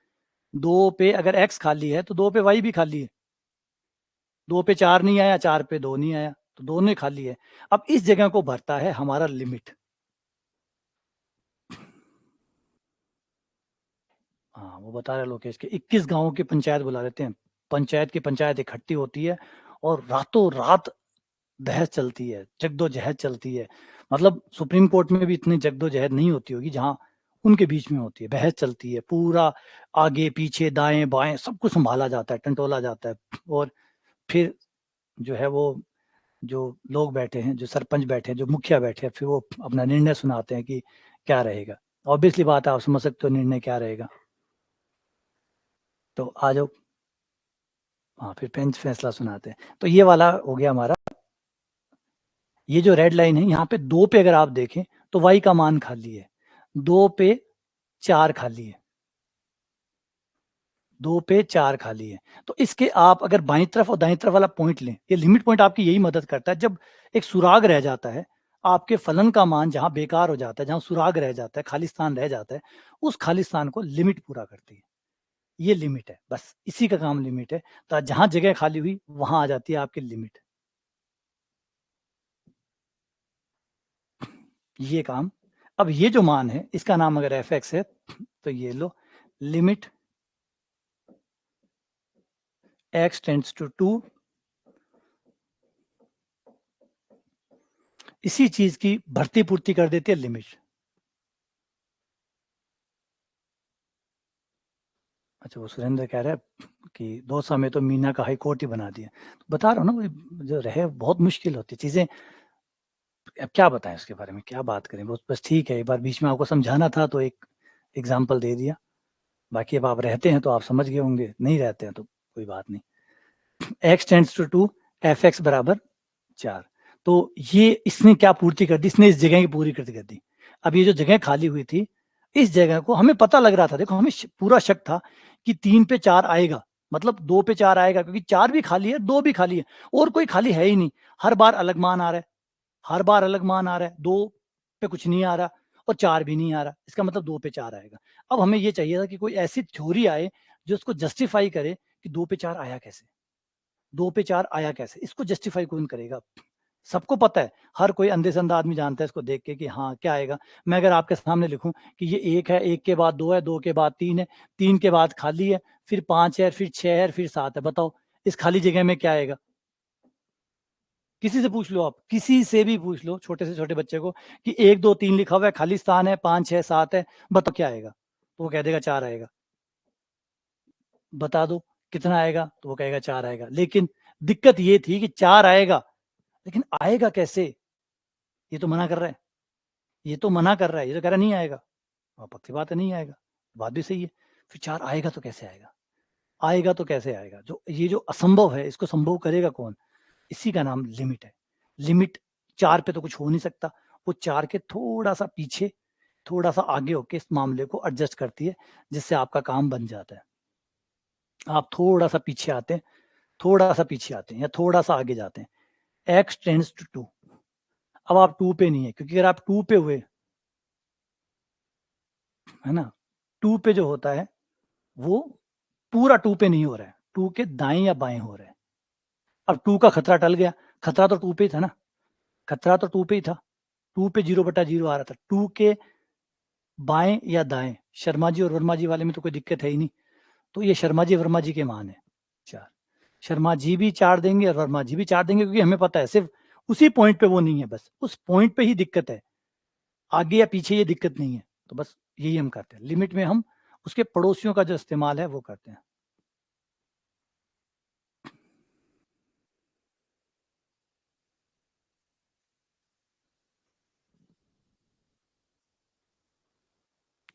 2 पे अगर x खाली है तो 2 पे y भी खाली है, 2 पे 4 नहीं आया, 4 पे 2 नहीं आया, तो दोनों ही खाली है। अब इस जगह को भरता है हमारा लिमिट। हाँ वो बता रहे लोकेश के 21 गांवों की पंचायत बुला लेते हैं, पंचायत की पंचायत इकट्ठी होती है, और रातों रात बहस चलती है, जद्दोजहद चलती है। मतलब सुप्रीम कोर्ट में भी इतनी जद्दोजहद नहीं होती होगी जहाँ उनके बीच में होती है, बहस चलती है, पूरा आगे पीछे दाएं बाएं सब कुछ संभाला जाता है, टंटोला जाता है। और फिर जो है वो, जो लोग बैठे हैं, जो सरपंच बैठे हैं, जो मुखिया बैठे हैं, फिर वो अपना निर्णय सुनाते हैं कि क्या रहेगा। ऑब्वियसली बात है, आप समझ सकते हो निर्णय क्या रहेगा। तो आ जाओ, हाँ फिर बेंच फैसला सुनाते हैं। तो ये वाला हो गया हमारा, ये जो रेड लाइन है, यहाँ पे 2 पे अगर आप देखें तो y का मान खाली है, 2 पे 4 खाली है, 2 पे 4 खाली है। तो इसके आप अगर बाईं तरफ और दाईं तरफ वाला पॉइंट लें, ये लिमिट पॉइंट आपकी यही मदद करता है, जब एक सुराग रह जाता है, आपके फलन का मान जहां बेकार हो जाता है, जहां सुराग रह जाता है, खालिस्तान रह जाता है, उस खालिस्तान को लिमिट पूरा करती है। ये लिमिट है, बस इसी का काम लिमिट है। तो जहां जगह खाली हुई वहां आ जाती है आपकी लिमिट, ये काम। अब ये जो मान है इसका नाम अगर एफ एक्स है, तो ये लो, लिमिट x टेंड्स टू 2 इसी चीज की भर्ती पूर्ति कर देती है लिमिट। अच्छा, वो सुरेंद्र कह रहा है कि 2 साल में तो मीना का हाई कोर्ट ही बना दिया। तो बता रहा हूँ ना, वो जो रहे बहुत मुश्किल होती है चीजें। अब क्या बताएं उसके बारे में, क्या बात करें। बस ठीक है, एक बार बीच में आपको समझाना था तो एक एग्जाम्पल दे दिया। बाकी अब आप रहते हैं तो आप समझ गए होंगे, नहीं रहते हैं तो कोई बात नहीं। x tends to 2, F X बराबर 4। तो ये इसने क्या पूर्ति कर दी, इसने इस जगह की पूरी कर दी। अब ये जो जगह खाली हुई थी, इस जगह को हमें पता लग रहा था, देखो हमें पूरा शक था कि 3 पे 4 आएगा, मतलब 2 पे 4 आएगा, क्योंकि 4 भी खाली है, 2 भी खाली है, और कोई खाली है ही नहीं। हर बार अलग मान आ रहा है, हर बार अलग मान आ रहा है। 2 पे कुछ नहीं आ रहा और 4 भी नहीं आ रहा, इसका मतलब 2 पे 4 आएगा। अब हमें ये चाहिए था कि कोई ऐसी थ्योरी आए जो उसको जस्टिफाई करे कि 2 पे 4 आया कैसे, 2 पे 4 आया कैसे, इसको जस्टिफाई कौन करेगा। सबको पता है, हर कोई अंधे संधा आदमी जानता है इसको देख के कि हाँ क्या आएगा। मैं अगर आपके सामने लिखूं कि ये 1 है, 1 के बाद 2 है, 2 के बाद 3 है, 3 के बाद खाली है, फिर 5 है, फिर 6 है, फिर 7 है, बताओ इस खाली जगह में क्या आएगा। किसी से पूछ लो, आप किसी से भी पूछ लो, छोटे से छोटे बच्चे को, कि 1 2 3 लिखा हुआ है, खाली स्थान है, 5 6 7 है, बताओ क्या आएगा। तो वो कह देगा 4 आएगा। बता दो कितना आएगा, तो वो कहेगा 4 आएगा। लेकिन दिक्कत ये थी कि 4 आएगा, लेकिन आएगा कैसे, ये तो मना कर रहा है, ये तो मना कर रहा है, ये तो कह रहा नहीं आएगा। पक्की बात है, नहीं आएगा, बात भी सही है। फिर 4 आएगा तो कैसे आएगा, आएगा तो कैसे आएगा। जो ये जो असंभव है, इसको संभव करेगा कौन, इसी का नाम लिमिट है। लिमिट 4 पे तो कुछ हो नहीं सकता, वो 4 के थोड़ा सा पीछे, थोड़ा सा आगे होके इस मामले को एडजस्ट करती है, जिससे आपका काम बन जाता है। आप थोड़ा सा पीछे आते हैं, थोड़ा सा पीछे आते हैं, या थोड़ा सा आगे जाते हैं, x टेंड्स टू 2। अब आप 2 पे नहीं है, क्योंकि अगर आप 2 पे हुए, है ना, 2 पे जो होता है वो पूरा 2 पे नहीं हो रहा है, 2 के दाएं या बाएं हो रहा है। अब 2 का खतरा टल गया, खतरा तो 2 पे ही था ना, खतरा तो 2 पे ही था, 2 पे 0/0 आ रहा था। 2 के बाएं या दाएं, शर्मा जी और वर्मा जी वाले में तो कोई दिक्कत है ही नहीं, तो ये शर्मा जी वर्मा जी के मान है 4। शर्मा जी भी 4 देंगे और वर्मा जी भी 4 देंगे, क्योंकि हमें पता है सिर्फ उसी पॉइंट पे वो नहीं है, बस उस पॉइंट पे ही दिक्कत है, आगे या पीछे ये दिक्कत नहीं है। तो बस यही हम करते हैं, लिमिट में हम उसके पड़ोसियों का जो इस्तेमाल है वो करते हैं।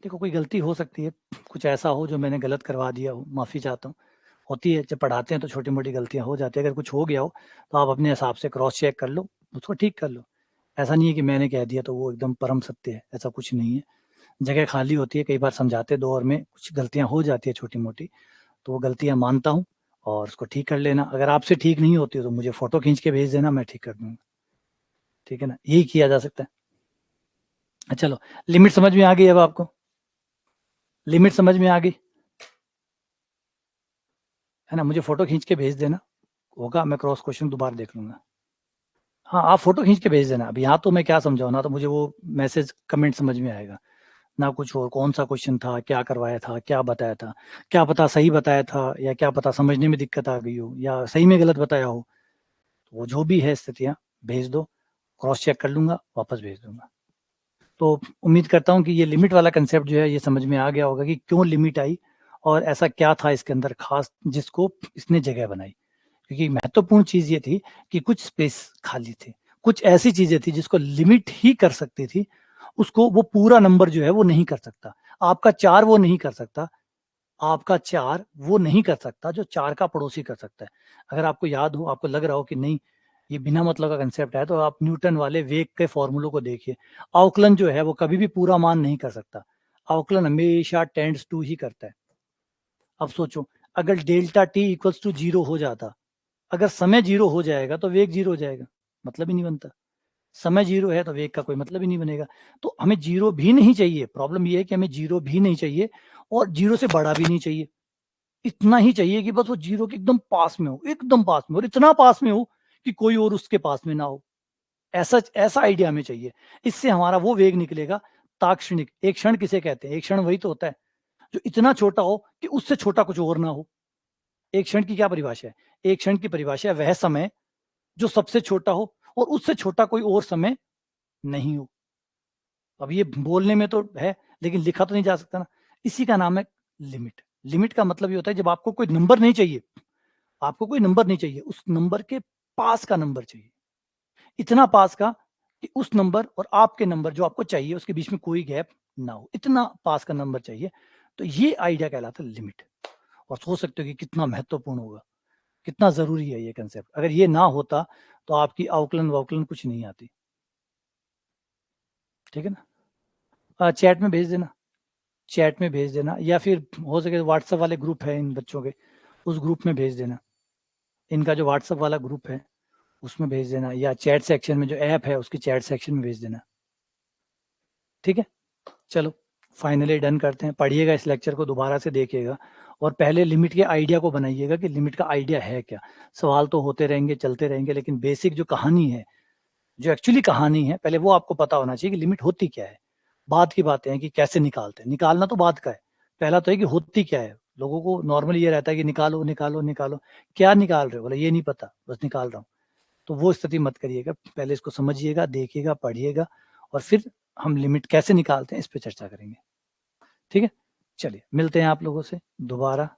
देखो कोई गलती हो सकती है, कुछ ऐसा हो जो मैंने गलत करवा दिया हो, माफ़ी चाहता हूँ। होती है, जब पढ़ाते हैं तो छोटी मोटी गलतियाँ हो जाती है। अगर कुछ हो गया हो तो आप अपने हिसाब से क्रॉस चेक कर लो, उसको ठीक कर लो। ऐसा नहीं है कि मैंने कह दिया तो वो एकदम परम सत्य है, ऐसा कुछ नहीं है। जगह खाली होती है, कई बार समझाते दौर में कुछ गलतियाँ हो जाती है छोटी मोटी, तो वो गलतियाँ मानता हूँ और उसको ठीक कर लेना। अगर आपसे ठीक नहीं होती तो मुझे फ़ोटो खींच के भेज देना, मैं ठीक कर दूँगा। ठीक है ना, यही किया जा सकता है। चलो, लिमिट समझ में आ गई अब आपको, लिमिट समझ में आ गई है ना। मुझे फ़ोटो खींच के भेज देना, होगा मैं क्रॉस क्वेश्चन दोबारा देख लूँगा। हाँ, आप फ़ोटो खींच के भेज देना। अब यहाँ तो मैं क्या समझाऊँ ना, तो मुझे वो मैसेज कमेंट समझ में आएगा, ना कुछ और। कौन-सा क्वेश्चन था, क्या करवाया था, क्या बताया था, क्या पता सही बताया था या क्या पता समझने में दिक्कत आ गई हो या सही में गलत बताया हो। तो वो जो भी है स्थितियाँ, भेज दो, क्रॉस चेक कर लूँगा, वापस भेज दूँगा। तो उम्मीद करता हूँ कि ये लिमिट वाला कंसेप्ट जो है ये समझ में आ गया होगा कि क्यों लिमिट आई और ऐसा क्या था इसके अंदर खास जिसको इसने जगह बनाई। क्योंकि महत्वपूर्ण चीज़ ये थी कि कुछ स्पेस खाली थे, कुछ ऐसी चीज़ें थी जिसको लिमिट ही कर सकती थी, उसको वो पूरा नंबर जो है वो नहीं कर सकता। आपका 4 वो नहीं कर सकता, आपका 4 वो नहीं कर सकता जो 4 का पड़ोसी कर सकता है। अगर आपको याद हो, आपको लग रहा हो कि नहीं ये बिना मतलब का कंसेप्ट है, तो आप न्यूटन वाले वेग के फॉर्मूलों को देखिए। अवकलन जो है वो कभी भी पूरा मान नहीं कर सकता, अवकलन हमेशा टेंड्स टू ही करता है। अब सोचो, अगर डेल्टा टी इक्वल्स टू 0 हो जाता, अगर समय 0 हो जाएगा तो वेग 0 हो जाएगा, मतलब ही नहीं बनता। समय 0 है तो वेग का कोई मतलब ही नहीं बनेगा। तो हमें 0 भी नहीं चाहिए, प्रॉब्लम ये है कि हमें 0 भी नहीं चाहिए और 0 से बड़ा भी नहीं चाहिए। इतना ही चाहिए कि बस वो 0 के एकदम पास में हो, एकदम पास में, और इतना पास में हो कि कोई और उसके पास में ना हो। ऐसा ऐसा आइडिया हमें चाहिए। इससे हमारा वो वेग निकलेगा ताक्षणिक। एक क्षण किसे कहते हैं, एक क्षण वही तो होता है जो इतना छोटा हो कि उससे छोटा कुछ और ना हो। एक क्षण की क्या परिभाषा है, एक क्षण की परिभाषा है वह समय जो सबसे छोटा हो और उससे छोटा कोई और समय नहीं हो। अब ये बोलने में तो है लेकिन लिखा तो नहीं जा सकता ना, इसी का नाम है लिमिट। लिमिट का मतलब ये होता है जब आपको कोई नंबर नहीं चाहिए, आपको कोई नंबर नहीं चाहिए, उस नंबर के पास का नंबर चाहिए, इतना पास का कि उस नंबर और आपके नंबर जो आपको चाहिए उसके बीच में कोई गैप ना हो, इतना पास का नंबर चाहिए। तो ये आइडिया कहलाता है लिमिट। और सोच सकते हो कि कितना महत्वपूर्ण होगा, कितना जरूरी है ये कंसेप्ट। अगर ये ना होता तो आपकी आउकलन वाउकलन कुछ नहीं आती। ठीक है ना, चैट में भेज देना, चैट में भेज देना, या फिर हो सके व्हाट्सएप वाले ग्रुप है इन बच्चों के, उस ग्रुप में भेज देना। इनका जो व्हाट्सएप वाला ग्रुप है उसमें भेज देना, या चैट सेक्शन में जो ऐप है उसके चैट सेक्शन में भेज देना। ठीक है, चलो फाइनली डन करते हैं। पढ़िएगा इस लेक्चर को, दोबारा से देखिएगा, और पहले लिमिट के आइडिया को बनाइएगा कि लिमिट का आइडिया है क्या। सवाल तो होते रहेंगे, चलते रहेंगे, लेकिन बेसिक जो कहानी है, जो एक्चुअली कहानी है, पहले वो आपको पता होना चाहिए कि लिमिट होती क्या है। बाद की बातें हैं कि कैसे निकालते हैं, निकालना तो बात का है, पहला तो है कि होती क्या है। लोगों को नॉर्मली ये रहता है कि निकालो निकालो निकालो, क्या निकाल रहे हो, बोले ये नहीं पता बस निकाल रहा हूँ। तो वो स्थिति मत करिएगा, पहले इसको समझिएगा, देखिएगा, पढ़िएगा, और फिर हम लिमिट कैसे निकालते हैं इस पे चर्चा करेंगे। ठीक है, चलिए मिलते हैं आप लोगों से दोबारा।